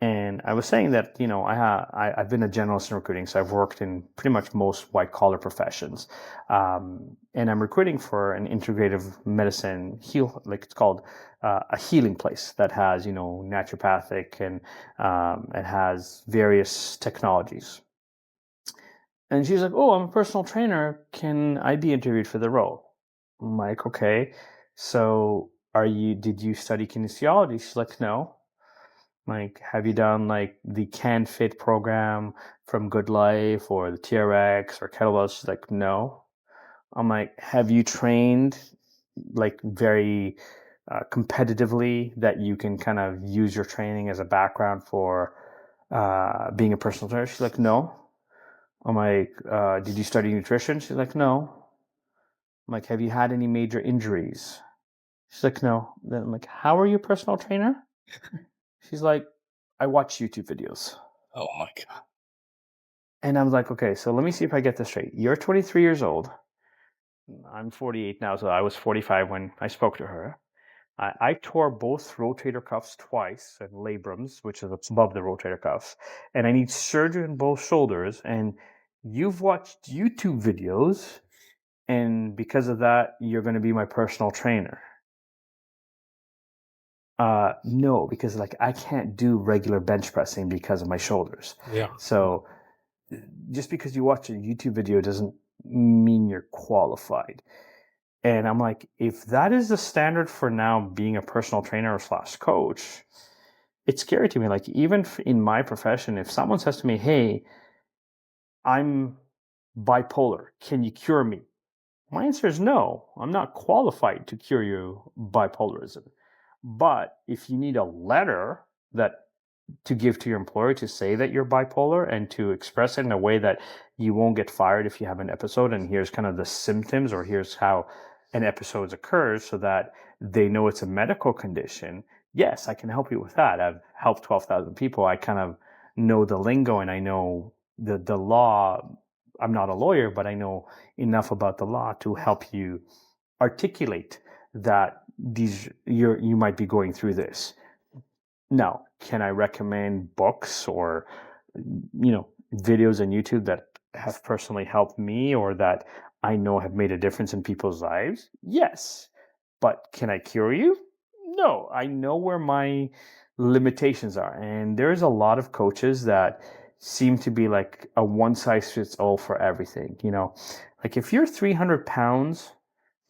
And I was saying that, I've been a generalist in recruiting, so I've worked in pretty much most white-collar professions. And I'm recruiting for an integrative medicine it's called a healing place that has, naturopathic and it has various technologies. And she's like, "Oh, I'm a personal trainer. Can I be interviewed for the role?" I'm like, "Okay. So did you study kinesiology?" She's like, "No." Like, have you done like the Can Fit program from Good Life or the TRX or kettlebells? She's like, "No." I'm like, "Have you trained like very competitively that you can kind of use your training as a background for being a personal trainer?" She's like, "No." I'm like, "Did you study nutrition?" She's like, "No." I'm like, "Have you had any major injuries?" She's like, "No." Then I'm like, "How are you a personal trainer?" She's like, "I watch YouTube videos." Oh my god. And I was like, "Okay, so let me see if I get this straight. You're 23 years old. I'm 48 now, so I was 45 when I spoke to her. I tore both rotator cuffs twice and labrums, which is above the rotator cuffs, and I need surgery on both shoulders. And you've watched YouTube videos, and because of that, you're going to be my personal trainer." No, because like I can't do regular bench pressing because of my shoulders. Yeah. So just because you watch a YouTube video doesn't mean you're qualified. And I'm like, if that is the standard for now being a personal trainer / coach, it's scary to me. Like even in my profession, if someone says to me, "Hey, I'm bipolar, can you cure me?" My answer is no. I'm not qualified to cure you bipolarism. But if you need a letter that to give to your employer to say that you're bipolar and to express it in a way that you won't get fired if you have an episode, and here's kind of the symptoms or here's how an episode occurs so that they know it's a medical condition, yes, I can help you with that. I've helped 12,000 people. I kind of know the lingo and I know the law. I'm not a lawyer, but I know enough about the law to help you articulate that you might be going through this. Now, can I recommend books or videos on YouTube that have personally helped me or that I know have made a difference in people's lives? Yes. But can I cure you? No. I know where my limitations are. And there's a lot of coaches that seem to be like a one size fits all for everything. Like if you're 300 pounds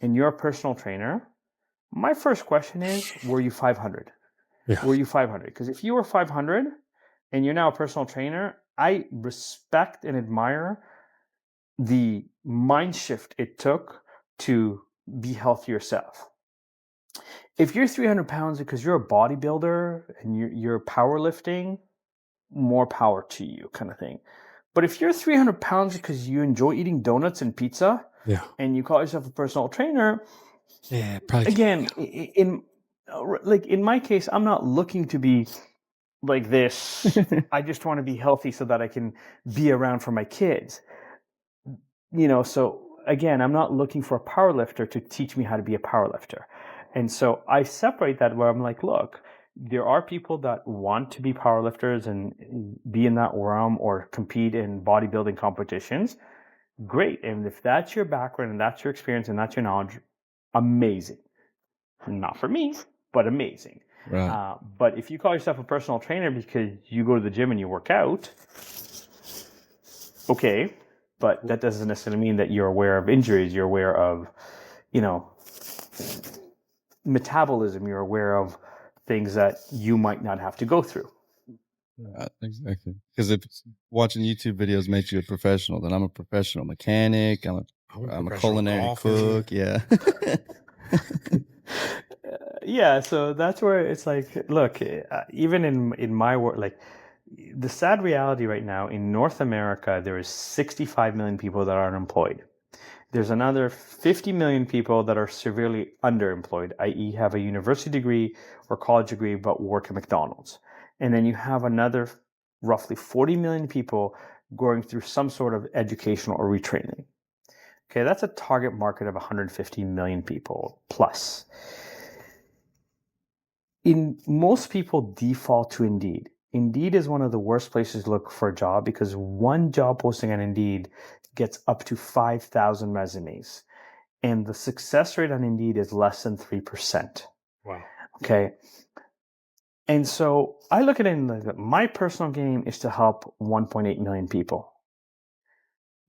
and you're a personal trainer, my first question is, were you 500? Yeah. Were you 500? Because if you were 500 and you're now a personal trainer, I respect and admire the mind shift it took to be healthy yourself. If you're 300 pounds because you're a bodybuilder and you're powerlifting, more power to you, kind of thing. But if you're 300 pounds because you enjoy eating donuts and pizza, Yeah. and you call yourself a personal trainer, Yeah. Probably. again, in my case, I'm not looking to be like this. I just want to be healthy so that I can be around for my kids. So again, I'm not looking for a power lifter to teach me how to be a power lifter. And so I separate that where I'm like, look, there are people that want to be power lifters and be in that realm or compete in bodybuilding competitions. Great. And if that's your background and that's your experience and that's your knowledge, amazing. Not for me, but amazing. Right. But if you call yourself a personal trainer because you go to the gym and you work out, okay, but that doesn't necessarily mean that you're aware of injuries. You're aware of, metabolism. You're aware of things that you might not have to go through. Exactly. Because if watching YouTube videos makes you a professional, then I'm a professional mechanic. I'm a culinary cook. Yeah. Yeah. So that's where it's like, look, even in my work, like the sad reality right now in North America, there is 65 million people that are unemployed. There's another 50 million people that are severely underemployed, i.e. have a university degree or college degree but work at McDonald's. And then you have another roughly 40 million people going through some sort of educational or retraining. Okay, that's a target market of 150 million people plus. Most people default to Indeed. Indeed is one of the worst places to look for a job because one job posting on Indeed gets up to 5,000 resumes. And the success rate on Indeed is less than 3%. Wow. Okay. And so I look at it like my personal game is to help 1.8 million people.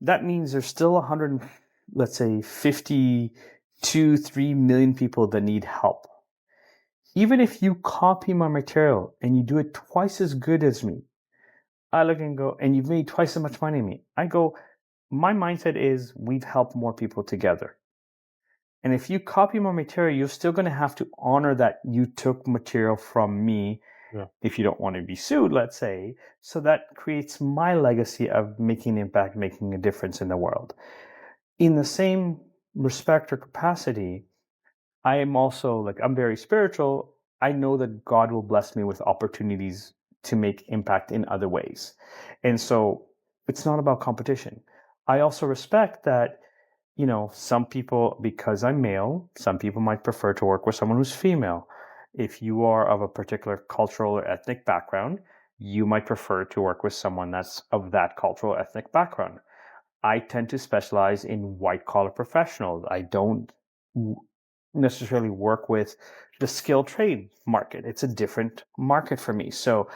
That means there's still 3 million people that need help. Even if you copy my material and you do it twice as good as me, I look and go, and you've made twice as much money as me. I go, my mindset is we've helped more people together. And if you copy my material, you're still going to have to honor that you took material from me. Yeah. If you don't want to be sued, let's say. So that creates my legacy of making an impact, making a difference in the world. In the same respect or capacity, I am also I'm very spiritual. I know that God will bless me with opportunities to make impact in other ways. And so it's not about competition. I also respect that, some people, because I'm male, some people might prefer to work with someone who's female. If you are of a particular cultural or ethnic background, you might prefer to work with someone that's of that cultural ethnic background. I tend to specialize in white collar professionals. I don't necessarily work with the skilled trade market. It's a different market for me. So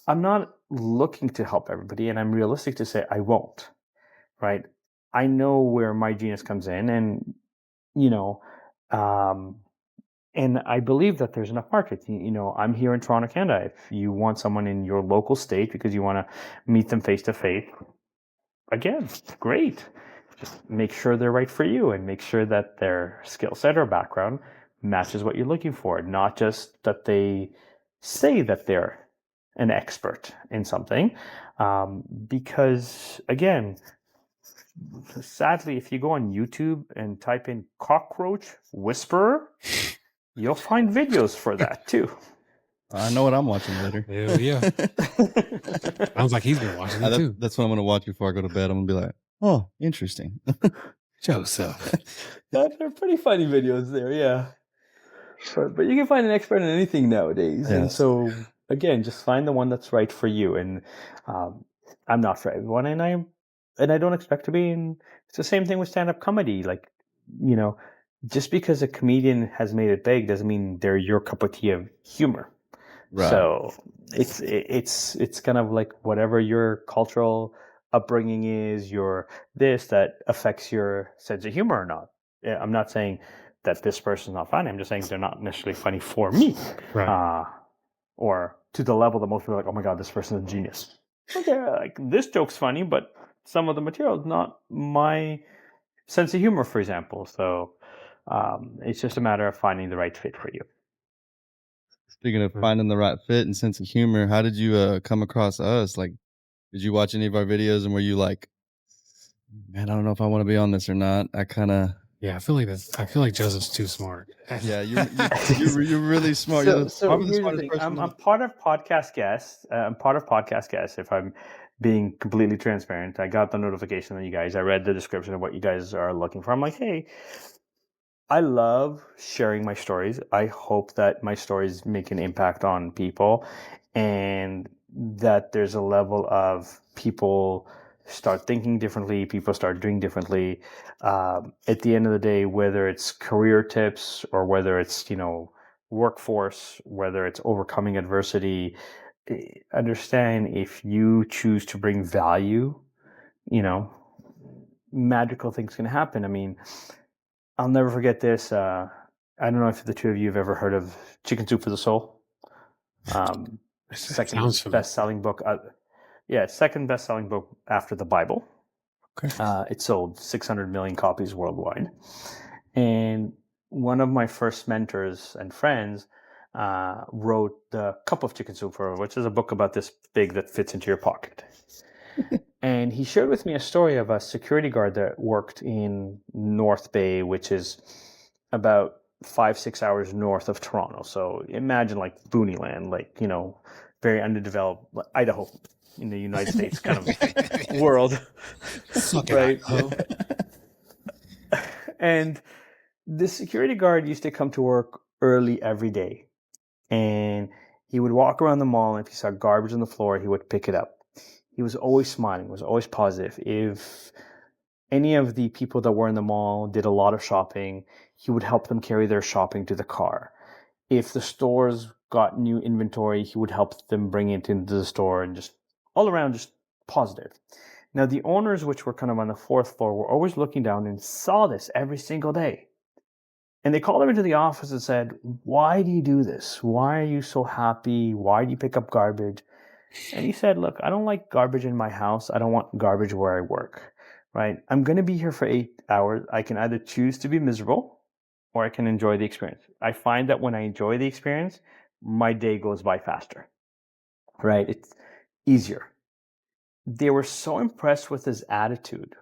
I'm not looking to help everybody, and I'm realistic to say I won't, right? I know where my genius comes in, and, and I believe that there's enough market. I'm here in Toronto, Canada. If you want someone in your local state because you want to meet them face to face, again, great. Just make sure they're right for you and make sure that their skill set or background matches what you're looking for, not just that they say that they're an expert in something. Because, again, sadly, if you go on YouTube and type in cockroach whisperer, you'll find videos for that too. I know what I'm watching later. Hell yeah. Sounds like he's been watching it too. That's what I'm going to watch before I go to bed. I'm going to be like, oh, interesting. Joseph. They're pretty funny videos there, yeah. But you can find an expert in anything nowadays. Yes. And so, again, just find the one that's right for you. And I'm not for everyone, and I don't expect to be. And it's the same thing with stand-up comedy. Just because a comedian has made it big doesn't mean they're your cup of tea of humor. Right. So it's kind of like whatever your cultural upbringing is, that affects your sense of humor or not. I'm not saying that this person's not funny. I'm just saying they're not necessarily funny for me. Right. Or to the level that most people are like, oh my God, this person's a genius. Okay, this joke's funny, but some of the material is not my sense of humor, for example. So It's just a matter of finding the right fit for you. Speaking of finding the right fit and sense of humor, how did you come across us? Like, did you watch any of our videos and were you like, man, I don't know if I want to be on this or not? I kind of, Yeah, I feel like Joseph's too smart. yeah, you're really smart. You're probably the Here's the smartest thing. person. I'm part of podcast guests. I'm part of podcast guests. If I'm being completely transparent, I got the notification that you guys. I read the description of what you guys are looking for. I'm like, hey, I love sharing my stories. I hope that my stories make an impact on people and that there's a level of people start thinking differently, people start doing differently. At the end of the day, whether it's career tips or whether it's, workforce, whether it's overcoming adversity, understand if you choose to bring value, you know, magical things can happen. I mean, I'll never forget this. I don't know if the two of you have ever heard of Chicken Soup for the Soul. Second Sounds familiar. best-selling book. Second best-selling book after the Bible. Okay. It sold 600 million copies worldwide. And one of my first mentors and friends wrote The Cup of Chicken Soup, which is a book about this big that fits into your pocket. And he shared with me a story of a security guard that worked in North Bay, which is about 5-6 hours north of Toronto. So imagine like Booney Land, like, very underdeveloped, like Idaho in the United States kind of world. Right. And the security guard used to come to work early every day. And he would walk around the mall, and if he saw garbage on the floor, he would pick it up. He was always smiling, was always positive. If any of the people that were in the mall did a lot of shopping, he would help them carry their shopping to the car. If the stores got new inventory, he would help them bring it into the store, and just all around just positive. Now, the owners, which were kind of on the fourth floor, were always looking down and saw this every single day. And they called him into the office and said, why do you do this? Why are you so happy? Why do you pick up garbage? And he said, look, I don't like garbage in my house. I don't want garbage where I work, right? I'm going to be here for 8 hours. I can either choose to be miserable or I can enjoy the experience. I find that when I enjoy the experience, my day goes by faster, right? It's easier. They were so impressed with his attitude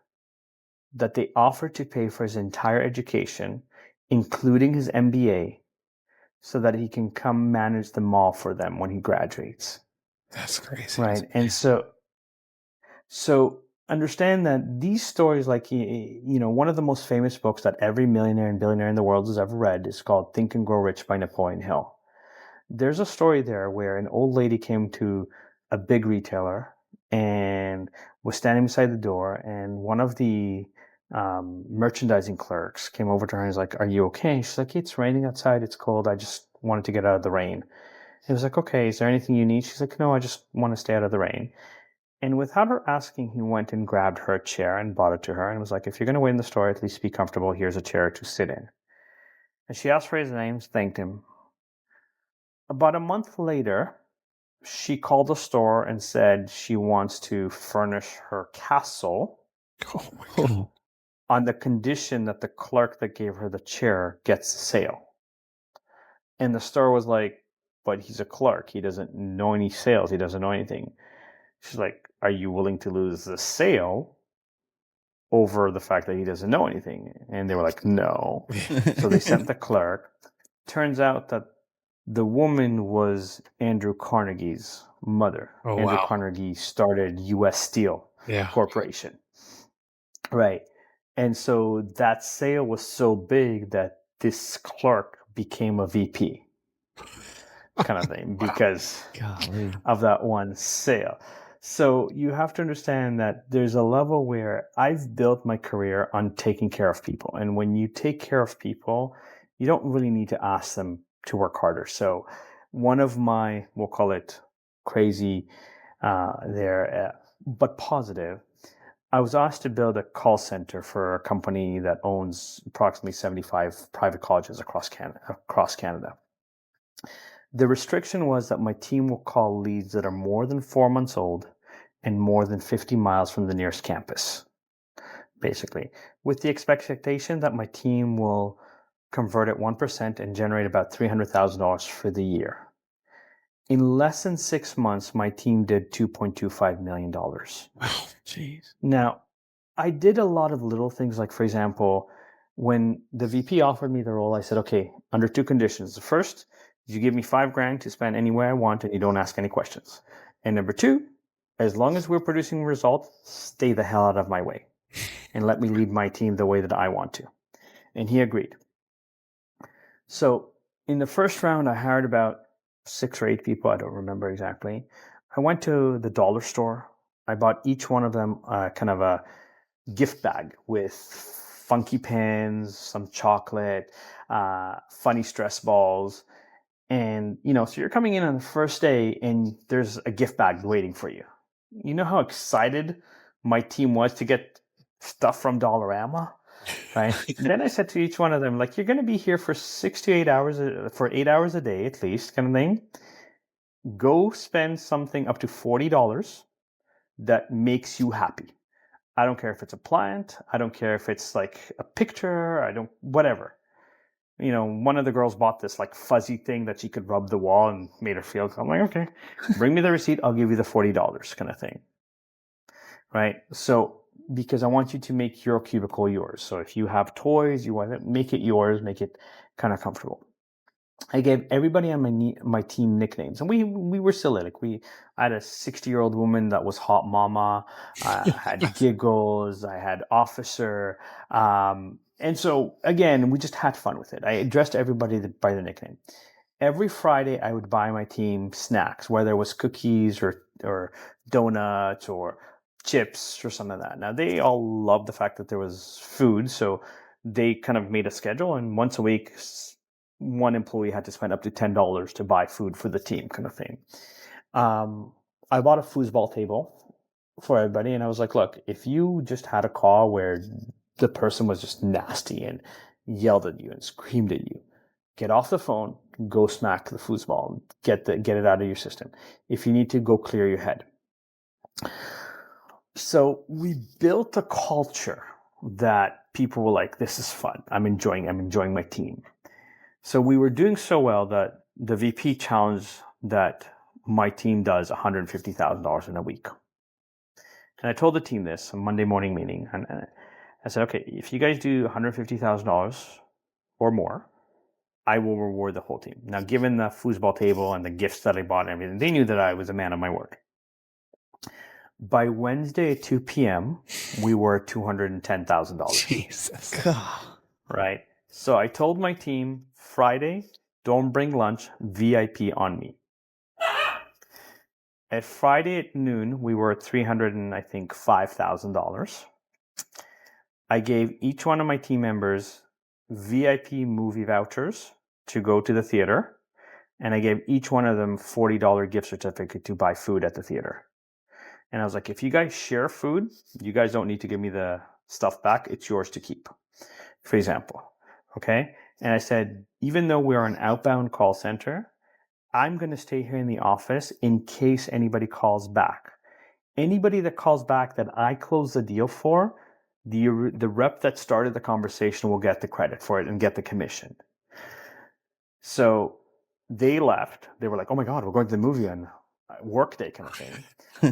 that they offered to pay for his entire education, including his MBA, so that he can come manage the mall for them when he graduates. That's crazy. Right. And so understand that these stories, like, one of the most famous books that every millionaire and billionaire in the world has ever read is called Think and Grow Rich by Napoleon Hill. There's a story there where an old lady came to a big retailer and was standing beside the door, and one of the merchandising clerks came over to her and was like, are you okay? She's like, it's raining outside. It's cold. I just wanted to get out of the rain. He was like, okay, is there anything you need? She's like, no, I just want to stay out of the rain. And without her asking, he went and grabbed her a chair and brought it to her and was like, if you're going to wait in the store, at least be comfortable. Here's a chair to sit in. And she asked for his name, thanked him. About a month later, she called the store and said she wants to furnish her castle on the condition that the clerk that gave her the chair gets the sale. And the store was like, but he's a clerk. He doesn't know any sales. He doesn't know anything. She's like, are you willing to lose the sale over the fact that he doesn't know anything? And they were like, no. So they sent the clerk. Turns out that the woman was Andrew Carnegie's mother. Oh, Andrew wow. Carnegie started U.S. Steel Corporation. Right. And so that sale was so big that this clerk became a VP kind of thing because of that one sale. So you have to understand that there's a level where I've built my career on taking care of people. And when you take care of people, you don't really need to ask them to work harder. So one of my, we'll call it crazy but positive, I was asked to build a call center for a company that owns approximately 75 private colleges across Canada. The restriction was that my team will call leads that are more than 4 months old and more than 50 miles from the nearest campus, basically, with the expectation that my team will convert at 1%, and generate about $300,000 for the year. In less than 6 months, my team did $2.25 million. Wow, jeez. Now, I did a lot of little things, like, for example, when the VP offered me the role, I said, okay, under 2 conditions. The first, you give me $5,000 to spend anywhere I want and you don't ask any questions. And number 2, as long as we're producing results, stay the hell out of my way and let me lead my team the way that I want to. And he agreed. So in the first round, I hired about 6 or 8 people. I don't remember exactly. I went to the dollar store. I bought each one of them kind of a gift bag with funky pens, some chocolate, funny stress balls. And, so you're coming in on the first day and there's a gift bag waiting for you. You know how excited my team was to get stuff from Dollarama? Right. Then I said to each one of them, like, you're going to be here for 6 to 8 hours, for 8 hours a day at least, kind of thing. Go spend something up to $40 that makes you happy. I don't care if it's a plant. I don't care if it's like a picture. Whatever. One of the girls bought this like fuzzy thing that she could rub the wall and made her feel. I'm like, okay, bring me the receipt. I'll give you the $40 kind of thing. Right. So, because I want you to make your cubicle yours. So if you have toys, you want to make it yours, make it kind of comfortable. I gave everybody on my team nicknames, and we were silly. Like I had a 60-year-old woman that was Hot Mama. I had Giggles. I had Officer. And so again, we just had fun with it. I addressed everybody by the nickname. Every Friday, I would buy my team snacks, whether it was cookies or donuts or chips or something like that. Now, they all loved the fact that there was food, so they kind of made a schedule, and once a week, one employee had to spend up to $10 to buy food for the team, kind of thing. I bought a foosball table for everybody, and I was like, look, if you just had a call where the person was just nasty and yelled at you and screamed at you, get off the phone, go smack the foosball, get it out of your system. If you need to, go clear your head. So we built a culture that people were like, this is fun. I'm enjoying my team. So we were doing so well that the VP challenged that my team does $150,000 in a week. And I told the team this, a Monday morning meeting. And I said, okay, if you guys do $150,000 or more, I will reward the whole team. Now, given the foosball table and the gifts that I bought and everything, they knew that I was a man of my word. By Wednesday at 2 p.m., we were at $210,000. Jesus. God. Right? So I told my team, Friday, don't bring lunch, VIP on me. At Friday at noon, we were at $305,000. I gave each one of my team members VIP movie vouchers to go to the theater, and I gave each one of them $40 gift certificate to buy food at the theater. And I was like, if you guys share food, you guys don't need to give me the stuff back. It's yours to keep, for example. Okay? And I said, even though we're an outbound call center, I'm going to stay here in the office in case anybody calls back. Anybody that calls back that I close the deal for, the rep that started the conversation will get the credit for it and get the commission. So they left. They were like, oh my God, we're going to the movie on work day kind of thing.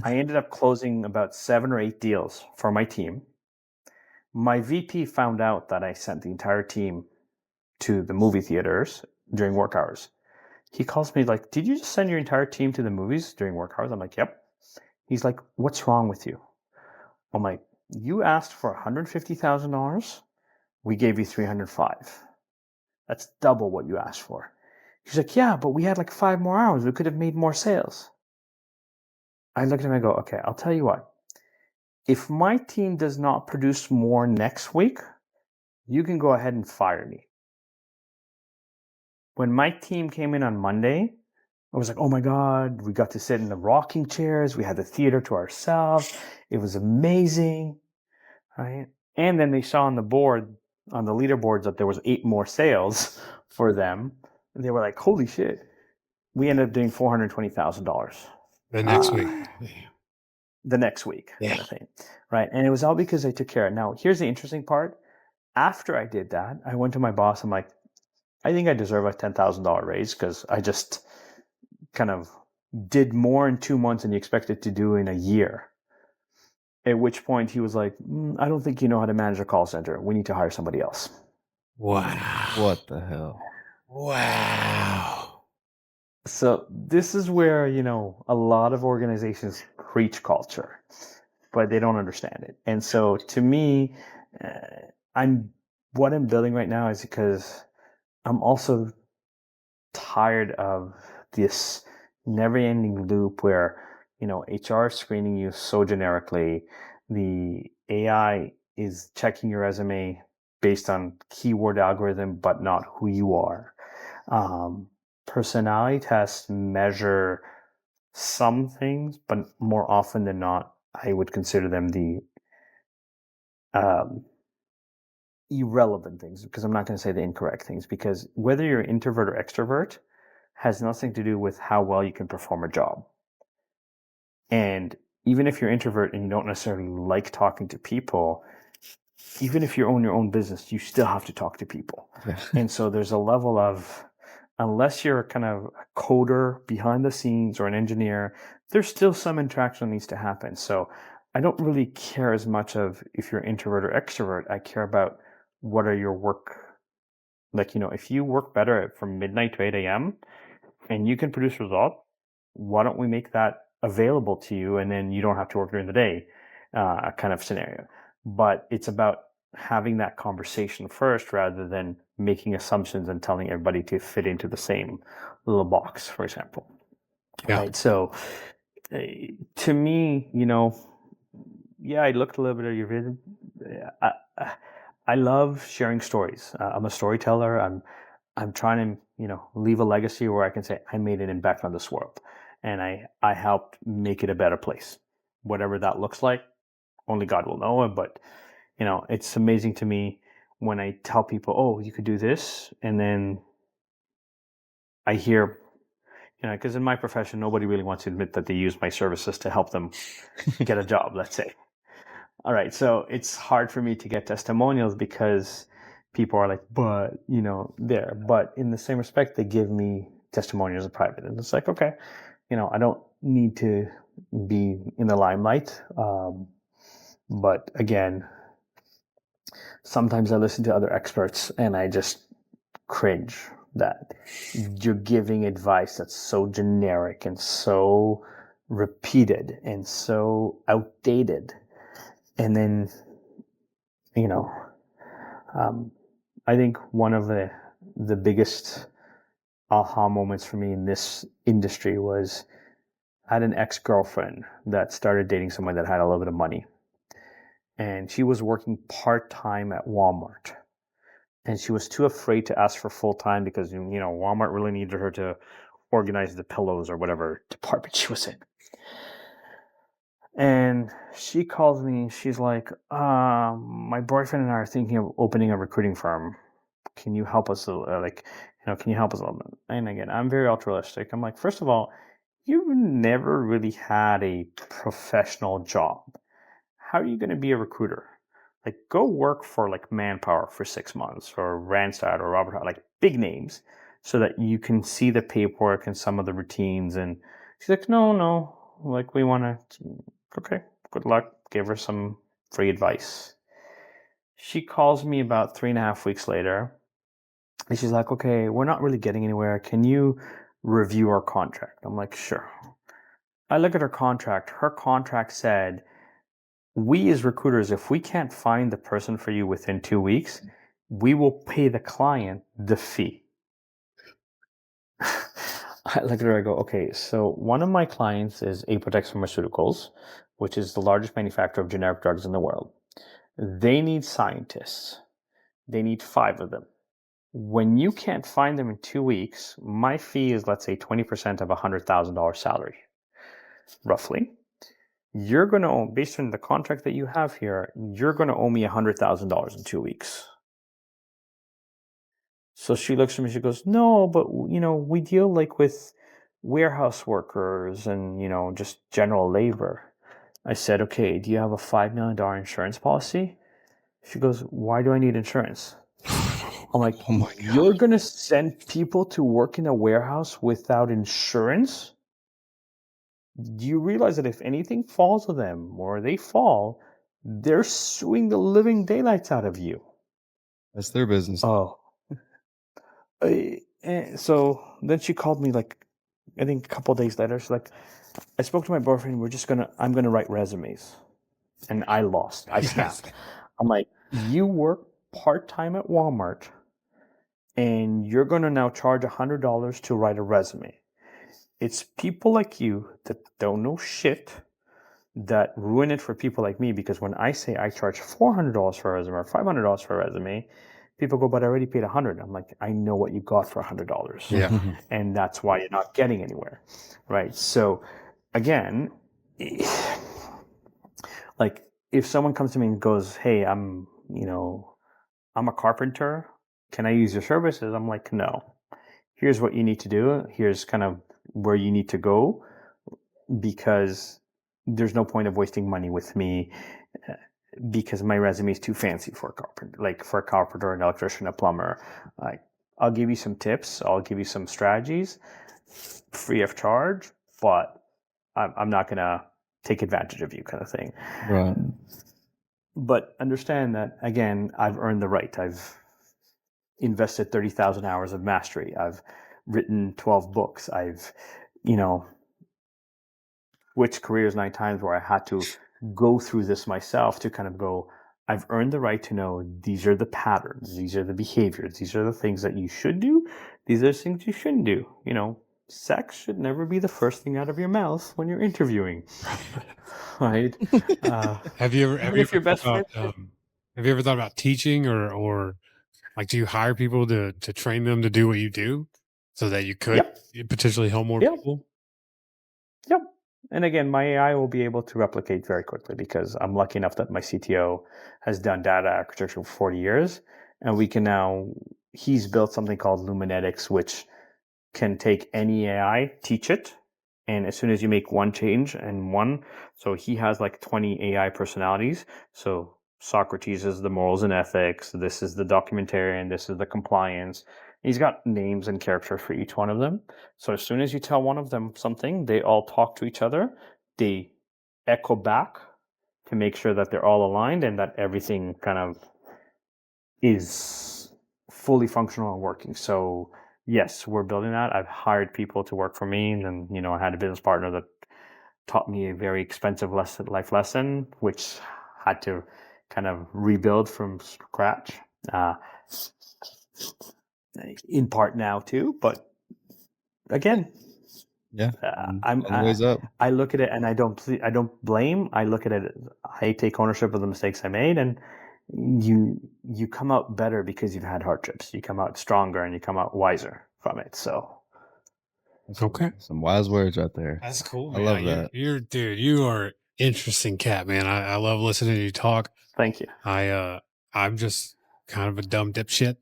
I ended up closing about 7 or 8 deals for my team. My VP found out that I sent the entire team to the movie theaters during work hours. He calls me like, did you just send your entire team to the movies during work hours? I'm like, yep. He's like, what's wrong with you? I'm like, you asked for $150,000. We gave you $305,000. That's double what you asked for. He's like, yeah, but we had like 5 more hours. We could have made more sales. I looked at him and I go, okay, I'll tell you what. If my team does not produce more next week, you can go ahead and fire me. When my team came in on Monday, I was like, oh my God, we got to sit in the rocking chairs. We had the theater to ourselves. It was amazing. Right? And then they saw on the board, on the leaderboards, that there was 8 more sales for them. And they were like, holy shit. We ended up doing $420,000. The next week. The next week, Yeah. kind of thing. Right? And it was all because I took care of it. Now, here's the interesting part. After I did that, I went to my boss. I'm like, I think I deserve a $10,000 raise because I just kind of did more in 2 months than you expected to do in a year. At which point he was like, I don't think you know how to manage a call center. We need to hire somebody else. Wow. What the hell? Wow. So this is where, a lot of organizations preach culture, but they don't understand it. And so to me, what I'm building right now is because I'm also tired of this never-ending loop where, HR is screening you so generically. The AI is checking your resume based on keyword algorithm, but not who you are. Personality tests measure some things, but more often than not, I would consider them the irrelevant things, because I'm not going to say the incorrect things, because whether you're introvert or extrovert has nothing to do with how well you can perform a job. And even if you're introvert and you don't necessarily like talking to people, even if you own your own business, you still have to talk to people. Yeah. And so there's a level of, unless you're kind of a coder behind the scenes or an engineer, there's still some interaction that needs to happen. So I don't really care as much of if you're introvert or extrovert. I care about what are your work, like, if you work better from midnight to 8 a.m. and you can produce results, why don't we make that available to you and then you don't have to work during the day, kind of scenario. But it's about having that conversation first rather than making assumptions and telling everybody to fit into the same little box, for example. Yeah. Right. So to me, I looked a little bit at your video. I love sharing stories. I'm a storyteller. I'm trying to, leave a legacy where I can say I made an impact on this world, and I helped make it a better place. Whatever that looks like, only God will know. But it's amazing to me when I tell people, "Oh, you could do this," and then I hear, because in my profession, nobody really wants to admit that they use my services to help them get a job. Let's say. All right, so it's hard for me to get testimonials because people are like, but, there. But in the same respect, they give me testimonials in private. And it's like, okay, I don't need to be in the limelight. But again, sometimes I listen to other experts and I just cringe that you're giving advice that's so generic and so repeated and so outdated. And then, I think one of the biggest aha moments for me in this industry was I had an ex-girlfriend that started dating someone that had a little bit of money. And she was working part-time at Walmart. And she was too afraid to ask for full-time because, Walmart really needed her to organize the pillows or whatever department she was in. And she calls me and she's like, my boyfriend and I are thinking of opening a recruiting firm. Can you help us? Can you help us a little bit? And again, I'm very altruistic. I'm like, first of all, you've never really had a professional job. How are you going to be a recruiter? Like, go work for Manpower for 6 months or Randstad or Robert, like big names, so that you can see the paperwork and some of the routines. And she's like, no, we want to. Okay, good luck. Give her some free advice. She calls me about 3.5 weeks later. And she's like, okay, we're not really getting anywhere. Can you review our contract? I'm like, sure. I look at her contract. Her contract said, we as recruiters, if we can't find the person for you within 2 weeks, we will pay the client the fee. I look at her, I go, okay, so one of my clients is Apotex Pharmaceuticals, which is the largest manufacturer of generic drugs in the world. They need scientists. They need 5 of them. When you can't find them in 2 weeks, my fee is, let's say, 20% of a $100,000 salary, roughly. You're going to owe, based on the contract that you have here, you're going to owe me $100,000 in 2 weeks. So she looks at me, she goes, no, but, we deal with warehouse workers and, just general labor. I said, okay, do you have a $5 million insurance policy? She goes, why do I need insurance? I'm like, Oh my you're god. going to send people to work in a warehouse without insurance? Do you realize that if anything falls to them or they fall, they're suing the living daylights out of you? That's their business. Oh. So then she called me like, I think a couple of days later. She's like, I spoke to my boyfriend. I'm gonna write resumes, and I lost. I snapped. I'm like, you work part time at Walmart, and you're gonna now charge $100 to write a resume. It's people like you that don't know shit that ruin it for people like me, because when I say I charge $400 for a resume or $500 for a resume, people go, but I already paid $100. I'm like, I know what you got for $100. Yeah. And that's why you're not getting anywhere, right? So again, like if someone comes to me and goes, hey, I'm a carpenter, can I use your services? I'm like, no. Here's what you need to do. Here's kind of where you need to go, because there's no point of wasting money with me, because my resume is too fancy for a carpenter, like for a carpenter, an electrician, a plumber. Like, I'll give you some tips, I'll give you some strategies, free of charge, but I'm not gonna take advantage of you, kind of thing. Right. But understand that again, I've earned the right. I've invested 30,000 hours of mastery. I've written 12 books. I've, switched careers 9 times where I had to go through this myself to kind of go, I've earned the right to know these are the patterns, these are the behaviors, these are the things that you should do, these are the things you shouldn't do. Sex should never be the first thing out of your mouth when you're interviewing, right? Have you ever if your best friend, have you ever thought about teaching or like do you hire people to train them to do what you do so that you could Yep. potentially help more Yep. people? Yep. And again, my AI will be able to replicate very quickly, because I'm lucky enough that my CTO has done data architecture for 40 years. And he's built something called Luminetics, which can take any AI, teach it. And as soon as you make one change so he has like 20 AI personalities. So Socrates is the morals and ethics. This is the documentarian. This is the compliance. He's got names and characters for each one of them. So as soon as you tell one of them something, they all talk to each other. They echo back to make sure that they're all aligned and that everything kind of is fully functional and working. So yes, we're building that. I've hired people to work for me, and then I had a business partner that taught me a very expensive life lesson, which had to kind of rebuild from scratch. In part now too, but again, Yeah. I'm Ways up. I look at it and I don't blame. I look at it. I take ownership of the mistakes I made, and you come out better because you've had hardships. You come out stronger and you come out wiser from it. So Okay. Some wise words right there. That's cool. I love that. You're dude, you are interesting cat, man. I love listening to you talk. thank you. I'm just kind of a dumb dipshit.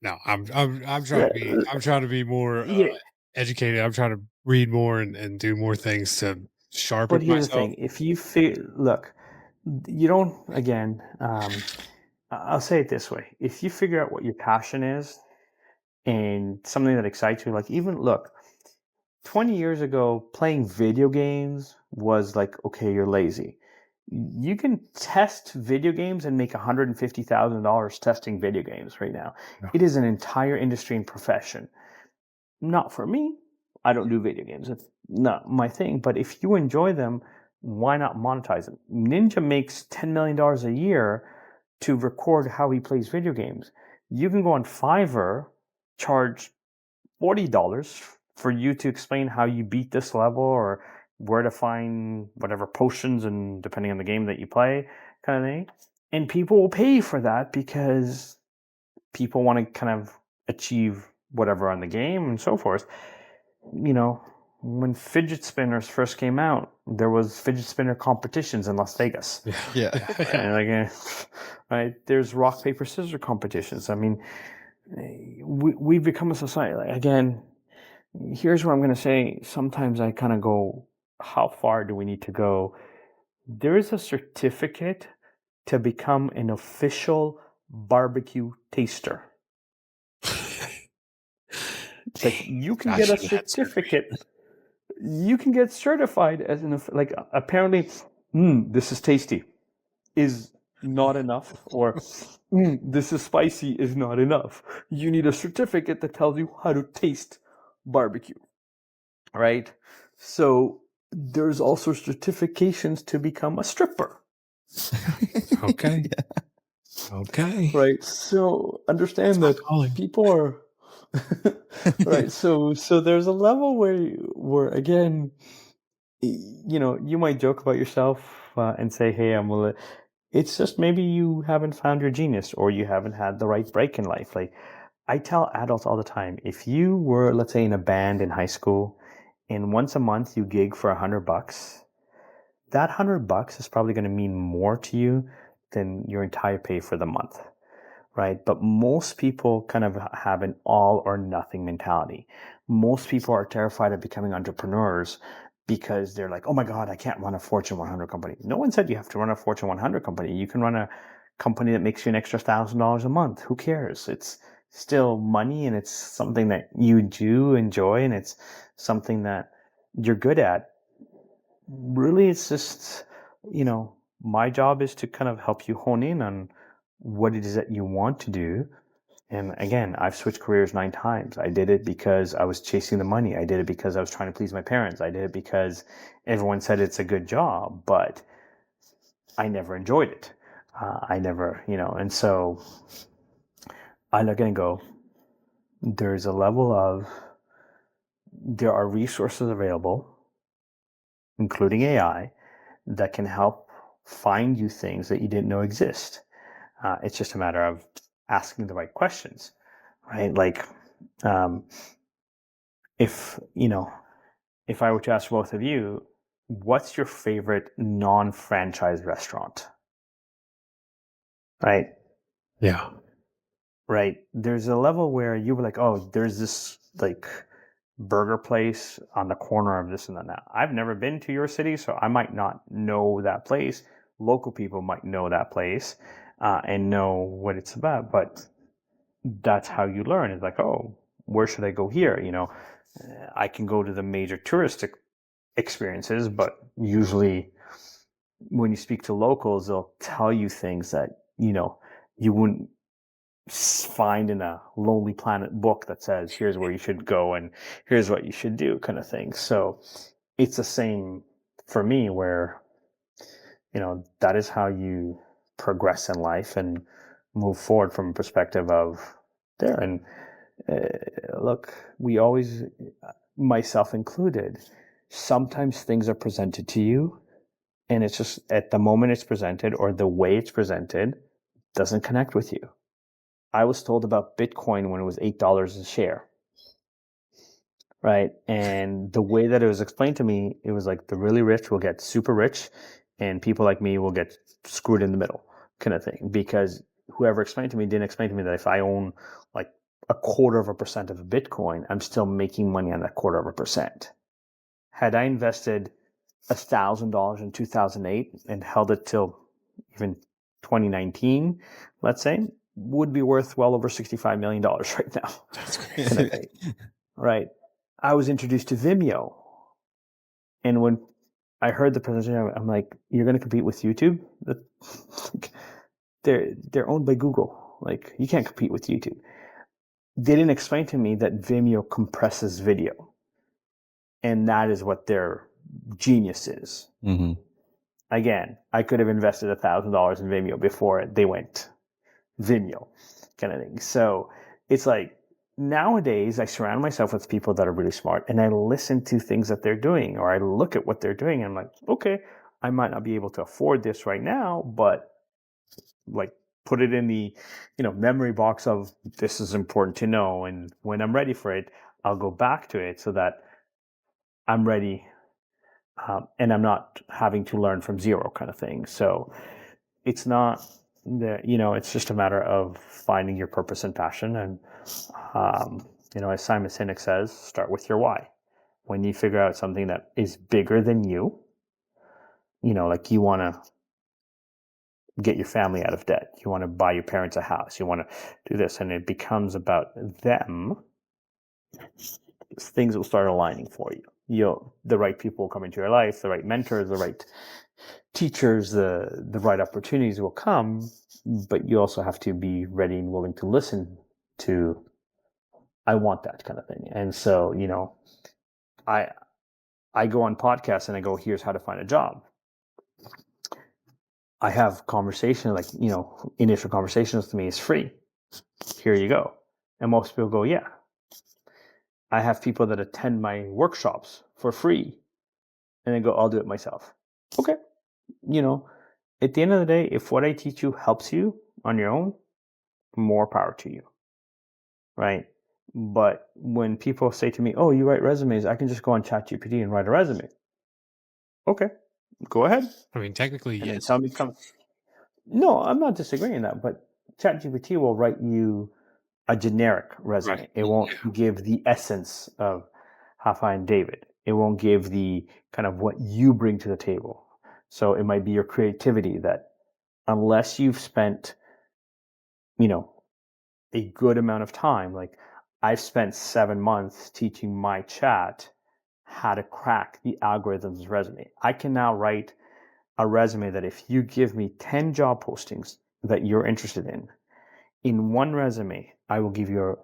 No, I'm trying to be more educated. I'm trying to read more and do more things to sharpen But here's the myself. thing: if you look, you don't. Again, I'll say it this way: if you figure out what your passion is and something that excites you, like even look, 20 years ago, playing video games was like, okay, you're lazy. You can test video games and make $150,000 testing video games right now. Yeah. It is an entire industry and profession. Not for me. I don't do video games. It's not my thing. But if you enjoy them, why not monetize them? Ninja makes $10 million a year to record how he plays video games. You can go on Fiverr, charge $40 for you to explain how you beat this level or where to find whatever potions, and depending on the game that you play, kind of thing. And people will pay you for that because people want to kind of achieve whatever on the game and so forth. When fidget spinners first came out, there was fidget spinner competitions in Las Vegas. Yeah. And right, there's rock paper scissors competitions. I mean, we've become a society. Again, here's what I'm going to say. Sometimes I kind of go, how far do we need to go? There is a certificate to become an official barbecue taster. Like you can I get a should've had surgery. certificate. You can get certified as like apparently, this is tasty, is not enough, or this is spicy is not enough. You need a certificate that tells you how to taste barbecue, right? So there's also certifications to become a stripper, Okay. Yeah. Okay. right? So understand that Calling. people are right. So there's a level where again, you might joke about yourself and say, "Hey, it's just maybe you haven't found your genius or you haven't had the right break in life." Like I tell adults all the time, if you were, let's say, in a band in high school and once a month you gig for $100, that $100 is probably going to mean more to you than your entire pay for the month, right? But most people kind of have an all or nothing mentality. Most people are terrified of becoming entrepreneurs because they're like, oh my God, I can't run a Fortune 100 company. No one said you have to run a Fortune 100 company. You can run a company that makes you an extra $1,000 a month. Who cares? It's still money and it's something that you do enjoy and it's something that you're good at. Really, it's just, my job is to kind of help you hone in on what it is that you want to do. And again, I've switched careers 9 times. I did it because I was chasing the money. I did it because I was trying to please my parents. I did it because everyone said it's a good job, but I never enjoyed it. I never, and so I look and go, there's a level of, there are resources available, including AI, that can help find you things that you didn't know exist. It's just a matter of asking the right questions, right? Like, if if I were to ask both of you, what's your favorite non-franchise restaurant? Right? Yeah. Right. There's a level where you were like, oh, there's this like burger place on the corner of this and that. Now, I've never been to your city, so I might not know that place. Local people might know that place and know what it's about, but that's how you learn. It's like, oh, where should I go here? I can go to the major touristic experiences, but usually when you speak to locals, they'll tell you things that, you wouldn't find in a Lonely Planet book that says, here's where you should go and here's what you should do kind of thing. So it's the same for me where, that is how you progress in life and move forward from a perspective of there. And look, we always, myself included, sometimes things are presented to you and it's just at the moment it's presented or the way it's presented doesn't connect with you. I was told about Bitcoin when it was $8 a share, right? And the way that it was explained to me, it was like the really rich will get super rich and people like me will get screwed in the middle kind of thing. Because whoever explained to me didn't explain to me that if I own like 0.25% of a Bitcoin, I'm still making money on that 0.25%. Had I invested $1,000 in 2008 and held it till even 2019, let's say, would be worth well over $65 million right now. That's crazy. Right. I was introduced to Vimeo. And when I heard the presentation, I'm like, you're going to compete with YouTube? They're owned by Google. Like, you can't compete with YouTube. They didn't explain to me that Vimeo compresses video. And that is what their genius is. Mm-hmm. Again, I could have invested $1,000 in Vimeo before they went Vimeo kind of thing. So it's like nowadays I surround myself with people that are really smart and I listen to things that they're doing or I look at what they're doing and I'm like, okay, I might not be able to afford this right now, but like put it in the, memory box of this is important to know. And when I'm ready for it, I'll go back to it so that I'm ready. And I'm not having to learn from zero kind of thing. So it's not it's just a matter of finding your purpose and passion. And, as Simon Sinek says, start with your why. When you figure out something that is bigger than you, like you want to get your family out of debt. You want to buy your parents a house. You want to do this. And it becomes about them. things will start aligning for you. The right people will come into your life, the right mentors, the right teachers, the right opportunities will come, but you also have to be ready and willing to listen to, I want that kind of thing. And so, I go on podcasts and I go, here's how to find a job. I have conversation, like, initial conversations to me is free. Here you go. And most people go, yeah. I have people that attend my workshops for free. And they go, I'll do it myself. Okay. At the end of the day, if what I teach you helps you on your own, more power to you. Right? But when people say to me, oh, you write resumes, I can just go on ChatGPT and write a resume. Okay, go ahead. I mean, technically, And then yes. tell me No, I'm not disagreeing that, but ChatGPT will write you a generic resume. Right. It won't give the essence of Hafa and David. It won't give the kind of what you bring to the table. So it might be your creativity that, unless you've spent, a good amount of time, like I've spent 7 months teaching my chat how to crack the algorithm's resume. I can now write a resume that if you give me 10 job postings that you're interested in one resume, I will give you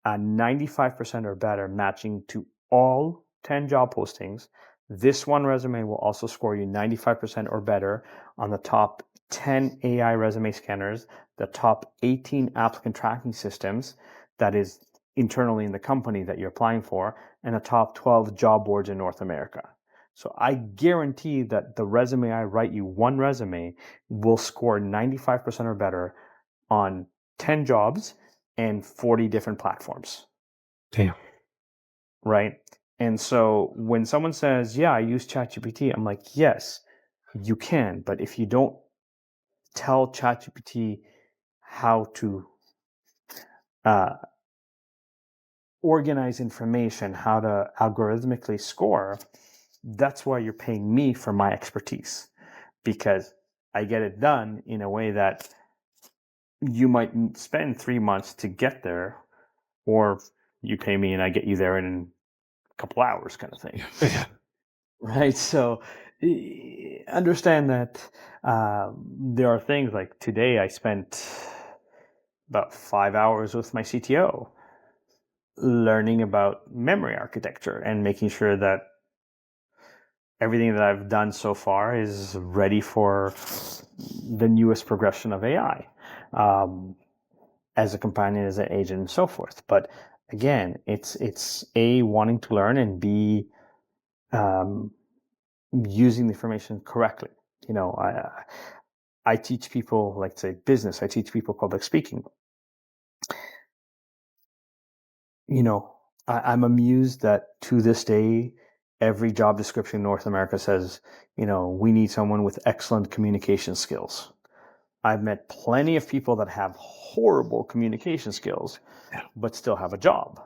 a 95% or better matching to all 10 job postings. This one resume will also score you 95% or better on the top 10 AI resume scanners, the top 18 applicant tracking systems that is internally in the company that you're applying for, and the top 12 job boards in North America. So I guarantee that the resume I write you, one resume, will score 95% or better on 10 jobs and 40 different platforms. Damn. Right? And so when someone says, yeah, I use ChatGPT, I'm like, yes, you can. But if you don't tell ChatGPT how to organize information, how to algorithmically score, that's why you're paying me for my expertise, because I get it done in a way that you might spend 3 months to get there, or you pay me and I get you there in a couple hours, kind of thing. Yeah. Right? So understand that there are things like today I spent about 5 hours with my CTO learning about memory architecture and making sure that everything that I've done so far is ready for the newest progression of AI, as a companion, as an agent, and so forth. But again, it's A, wanting to learn, and B, using the information correctly. I teach people, like, say, business. I teach people public speaking. I'm amused that to this day, every job description in North America says, we need someone with excellent communication skills. I've met plenty of people that have horrible communication skills, but still have a job,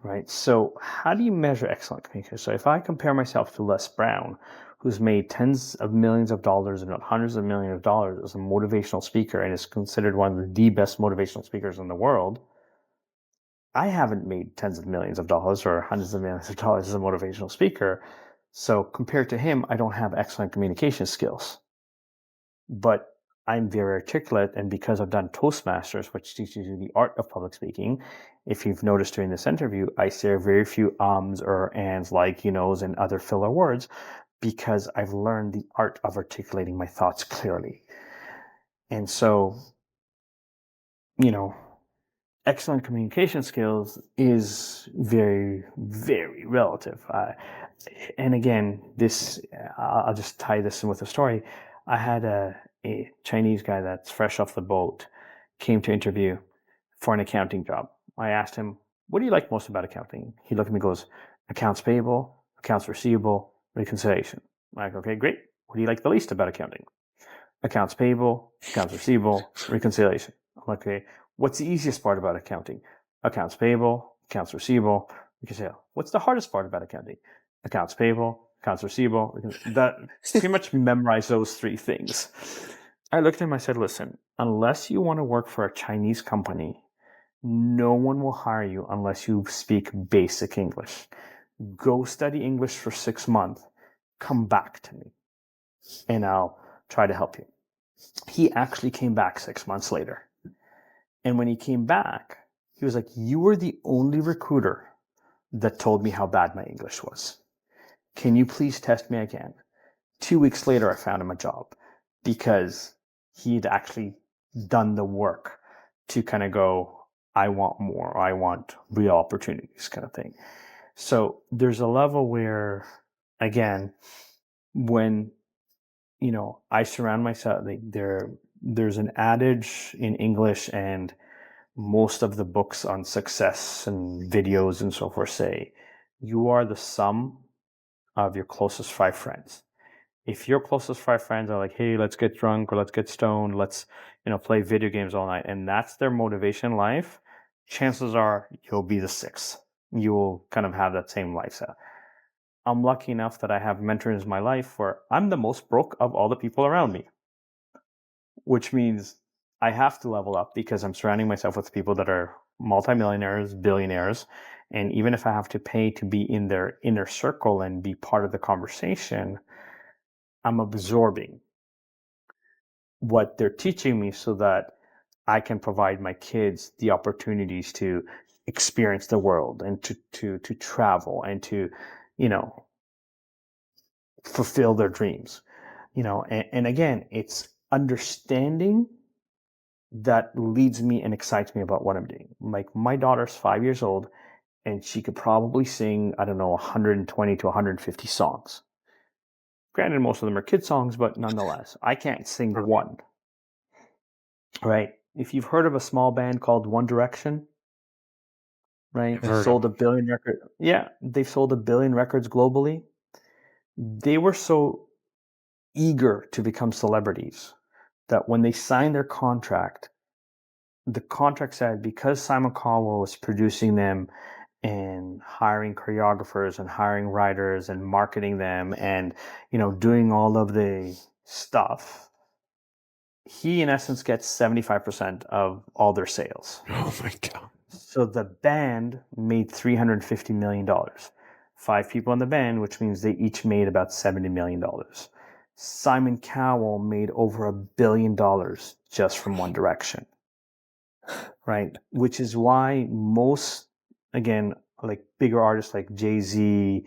right? So how do you measure excellent communication? So if I compare myself to Les Brown, who's made tens of millions of dollars and hundreds of millions of dollars as a motivational speaker and is considered one of the best motivational speakers in the world, I haven't made tens of millions of dollars or hundreds of millions of dollars as a motivational speaker. So compared to him, I don't have excellent communication skills. But I'm very articulate, and because I've done Toastmasters, which teaches you the art of public speaking, if you've noticed during this interview, I say very few ums or ands, like, and other filler words, because I've learned the art of articulating my thoughts clearly. And so, excellent communication skills is very, very relative. And again, I'll just tie this in with a story. I had a Chinese guy that's fresh off the boat came to interview for an accounting job. I asked him, what do you like most about accounting? He looked at me and goes, accounts payable, accounts receivable, reconciliation. I'm like, okay, great. What do you like the least about accounting? Accounts payable, accounts receivable, reconciliation. I'm like, okay, what's the easiest part about accounting? Accounts payable, accounts receivable, reconciliation. What's the hardest part about accounting? Accounts payable, accounts receivable. That pretty much memorize those three things. I looked at him, I said, listen, unless you want to work for a Chinese company no one will hire you unless you speak basic English. Go study English for 6 months. Come back to me and I'll try to help you. He actually came back 6 months later. And when he came back, he was like, you were the only recruiter that told me how bad my English was. Can you please test me again? 2 weeks later, I found him a job because he'd actually done the work to kind of go, I want more, I want real opportunities kind of thing. So there's a level where, again, when, I surround myself, there's an adage in English, and most of the books on success and videos and so forth say, you are the sum of your closest 5 friends. If your closest 5 friends are like, hey, let's get drunk or let's get stoned, let's, play video games all night, and that's their motivation in life, chances are you'll be the 6th. You will kind of have that same lifestyle. I'm lucky enough that I have mentors in my life where I'm the most broke of all the people around me, which means I have to level up because I'm surrounding myself with people that are multimillionaires, billionaires. And even if I have to pay to be in their inner circle and be part of the conversation, I'm absorbing what they're teaching me so that I can provide my kids the opportunities to experience the world and to travel and to, fulfill their dreams. And again, it's understanding that leads me and excites me about what I'm doing. Like, my daughter's 5 years old and she could probably sing, 120 to 150 songs. Granted, most of them are kid songs, but nonetheless, I can't sing one. Right? If you've heard of a small band called One Direction, right? Heard Sold 1 billion records. Yeah, they've sold 1 billion records globally. They were so eager to become celebrities that when they signed their contract, the contract said because Simon Cowell was producing them and hiring choreographers and hiring writers and marketing them and, doing all of the stuff, he in essence gets 75% of all their sales. Oh my God. So the band made $350 million. 5 people in the band, which means they each made about $70 million. Simon Cowell made over $1 billion just from One Direction. Right? Which is why most, again, like bigger artists like Jay-Z,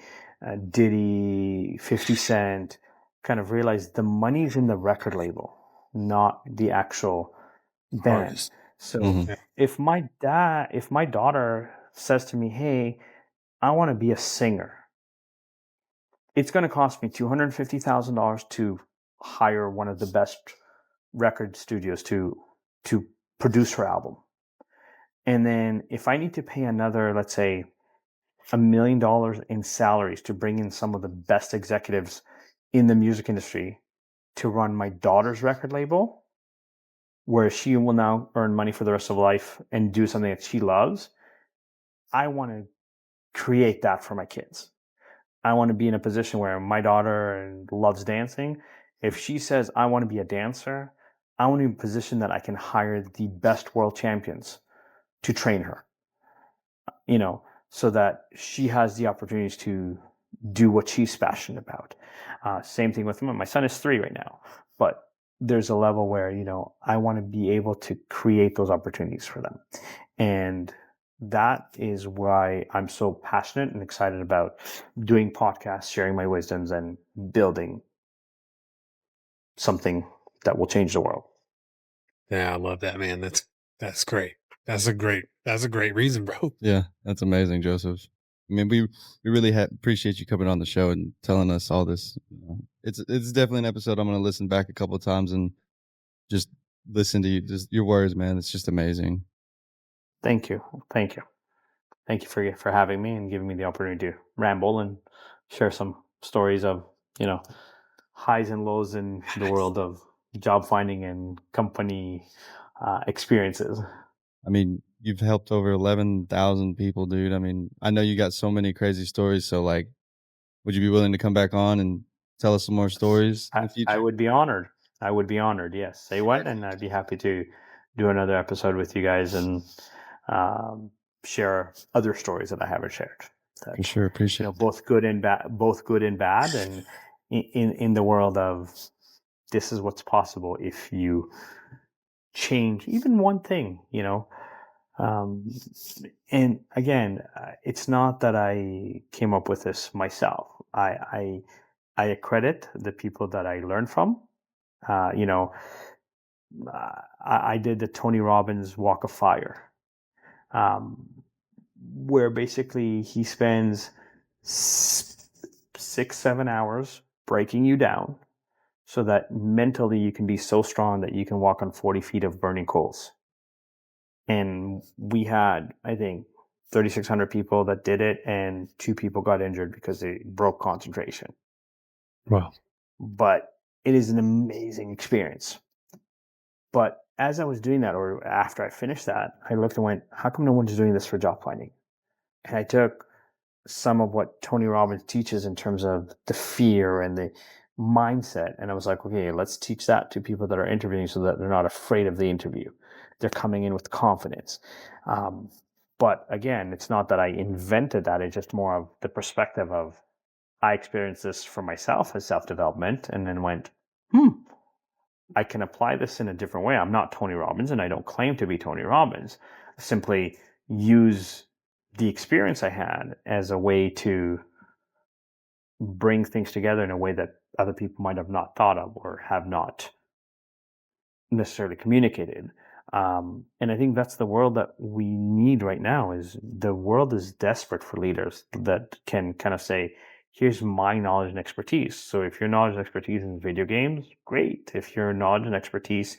Diddy, 50 Cent, kind of realize the money's in the record label, not the actual band. Artist. So if my daughter says to me, hey, I want to be a singer, it's going to cost me $250,000 to hire one of the best record studios to produce her album. And then if I need to pay another, let's say, $1 million in salaries to bring in some of the best executives in the music industry to run my daughter's record label, where she will now earn money for the rest of life and do something that she loves, I want to create that for my kids. I want to be in a position where my daughter loves dancing. If she says, I want to be a dancer, I want to be in a position that I can hire the best world champions to train her, so that she has the opportunities to do what she's passionate about. Same thing with my son is 3 right now, but there's a level where, I want to be able to create those opportunities for them. And that is why I'm so passionate and excited about doing podcasts, sharing my wisdoms, and building something that will change the world. Yeah, I love that, man. That's great. That's a great reason, bro. Yeah, that's amazing, Joseph. I mean, we really appreciate you coming on the show and telling us all this. It's definitely an episode I'm going to listen back a couple of times and just listen to you, just your words, man. It's just amazing. Thank you for having me and giving me the opportunity to ramble and share some stories of highs and lows in the world of job finding and company experiences. I mean, you've helped over 11,000 people, dude. I mean, I know you got so many crazy stories. So, like, would you be willing to come back on and tell us some more stories in the future? I would be honored. Yes. Say what, and I'd be happy to do another episode with you guys and share other stories that I haven't shared. That, For sure. Appreciate it. both good and bad, and in the world of this is what's possible if you change even one thing, and again, it's not that I came up with this myself. I accredit the people that I learned from. I did the Tony Robbins Walk of Fire, where basically he spends 6-7 hours breaking you down so that mentally you can be so strong that you can walk on 40 feet of burning coals. And we had, I think, 3,600 people that did it, and 2 people got injured because they broke concentration. Wow. But it is an amazing experience. But as I was doing that, or after I finished that, I looked and went, how come no one's doing this for job finding? And I took some of what Tony Robbins teaches in terms of the fear and the mindset, and I was like, okay, let's teach that to people that are interviewing so that they're not afraid of the interview. They're coming in with confidence. But again, it's not that I invented that. It's just more of the perspective of I experienced this for myself as self-development, and then went, I can apply this in a different way. I'm not Tony Robbins, and I don't claim to be Tony Robbins. I simply use the experience I had as a way to bring things together in a way that other people might have not thought of or have not necessarily communicated. And I think that's the world that we need right now. Is the world is desperate for leaders that can kind of say, here's my knowledge and expertise. So if your knowledge and expertise is video games, great. If your knowledge and expertise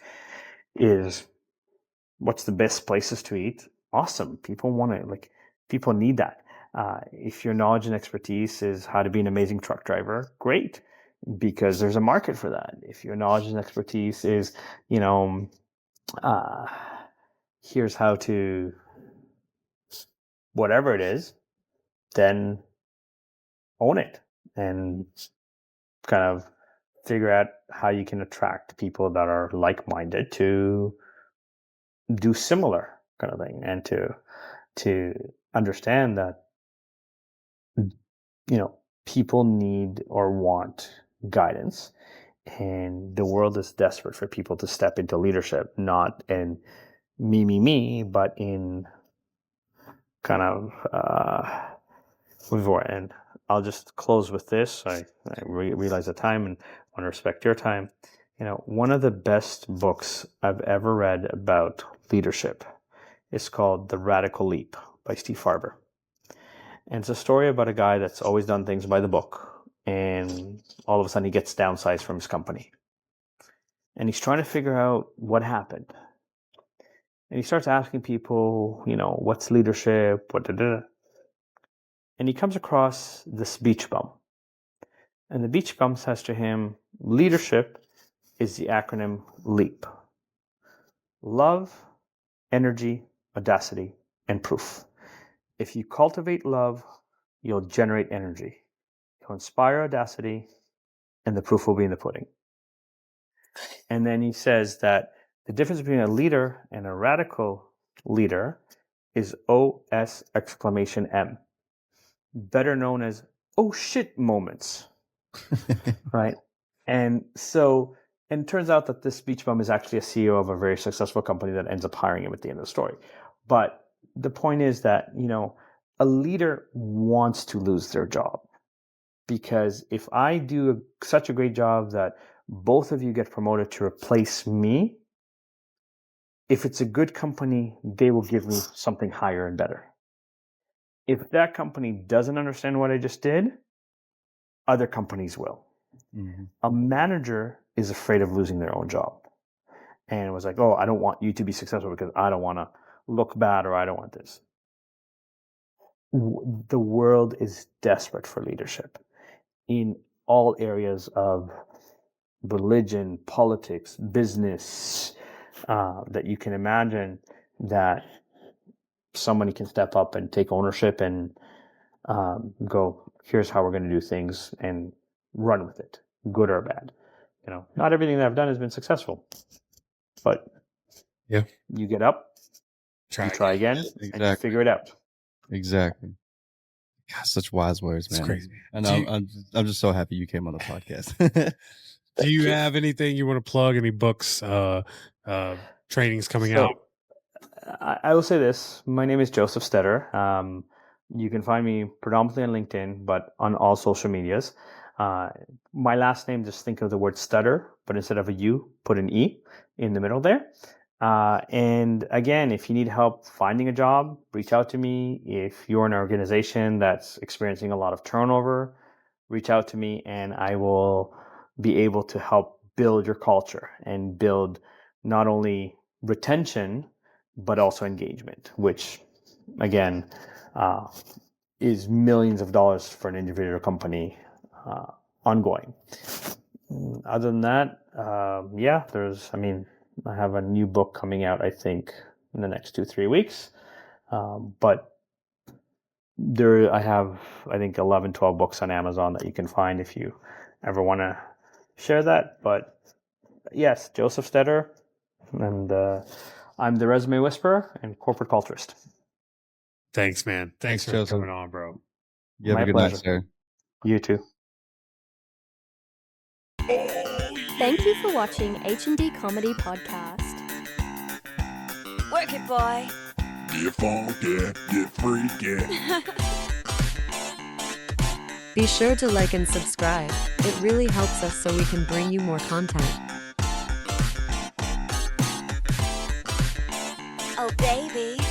is what's the best places to eat, awesome. People want to, people need that. If your knowledge and expertise is how to be an amazing truck driver, great, because there's a market for that. If your knowledge and expertise is, here's how to whatever it is, then own it and kind of figure out how you can attract people that are like-minded to do similar kind of thing, and to understand that people need or want guidance, and the world is desperate for people to step into leadership, not in me, but in kind of and I'll just close with this. I realize the time and want to respect your time. One of the best books I've ever read about leadership is called The Radical Leap by Steve Farber. And it's a story about a guy that's always done things by the book, and all of a sudden he gets downsized from his company. And he's trying to figure out what happened. And he starts asking people, what's leadership? And he comes across this beach bum. And the beach bum says to him, leadership is the acronym LEAP. Love, energy, audacity, and proof. If you cultivate love, you'll generate energy. You'll inspire audacity, and the proof will be in the pudding. And then he says that the difference between a leader and a radical leader is OS exclamation M, better known as oh shit moments, right? And so, and it turns out that this beach bum is actually a CEO of a very successful company that ends up hiring him at the end of the story. But the point is that, a leader wants to lose their job, because if I do such a great job that both of you get promoted to replace me, if it's a good company, they will give me something higher and better. If that company doesn't understand what I just did, other companies will. Mm-hmm. A manager is afraid of losing their own job. And it was like, oh, I don't want you to be successful because I don't want to look bad, or I don't want this. The world is desperate for leadership in all areas of religion, politics, business, that you can imagine, that somebody can step up and take ownership and go, here's how we're going to do things, and run with it, good or bad. Not everything that I've done has been successful, but yeah, you get up, you try again, and you Exactly. figure it out. Exactly. God, such wise words, It's man. crazy. And Do you- I'm just so happy you came on the podcast. Do you have anything you want to plug? Any books, trainings coming out? I will say this. My name is Josef Stetter. You can find me predominantly on LinkedIn, but on all social medias. My last name, just think of the word stutter, but instead of a U, put an E in the middle there. And again, if you need help finding a job, reach out to me. If you're an organization that's experiencing a lot of turnover, reach out to me and I will be able to help build your culture and build not only retention, but also engagement, which again is millions of dollars for an individual company ongoing. Other than that, yeah, I have a new book coming out, I think, in the next 2-3 weeks. But I have, I think, 11, 12 books on Amazon that you can find if you ever want to share that. But yes, Josef Stetter, and I'm the Resume Whisperer and Corporate Culturist. Thanks, man. Thanks for Joseph. coming on, bro. You have My a good pleasure. night, sir. You too. Thank you for watching H&D Comedy Podcast. Work it, boy. Get funky, get freaky. Be sure to like and subscribe. It really helps us so we can bring you more content. Oh, baby.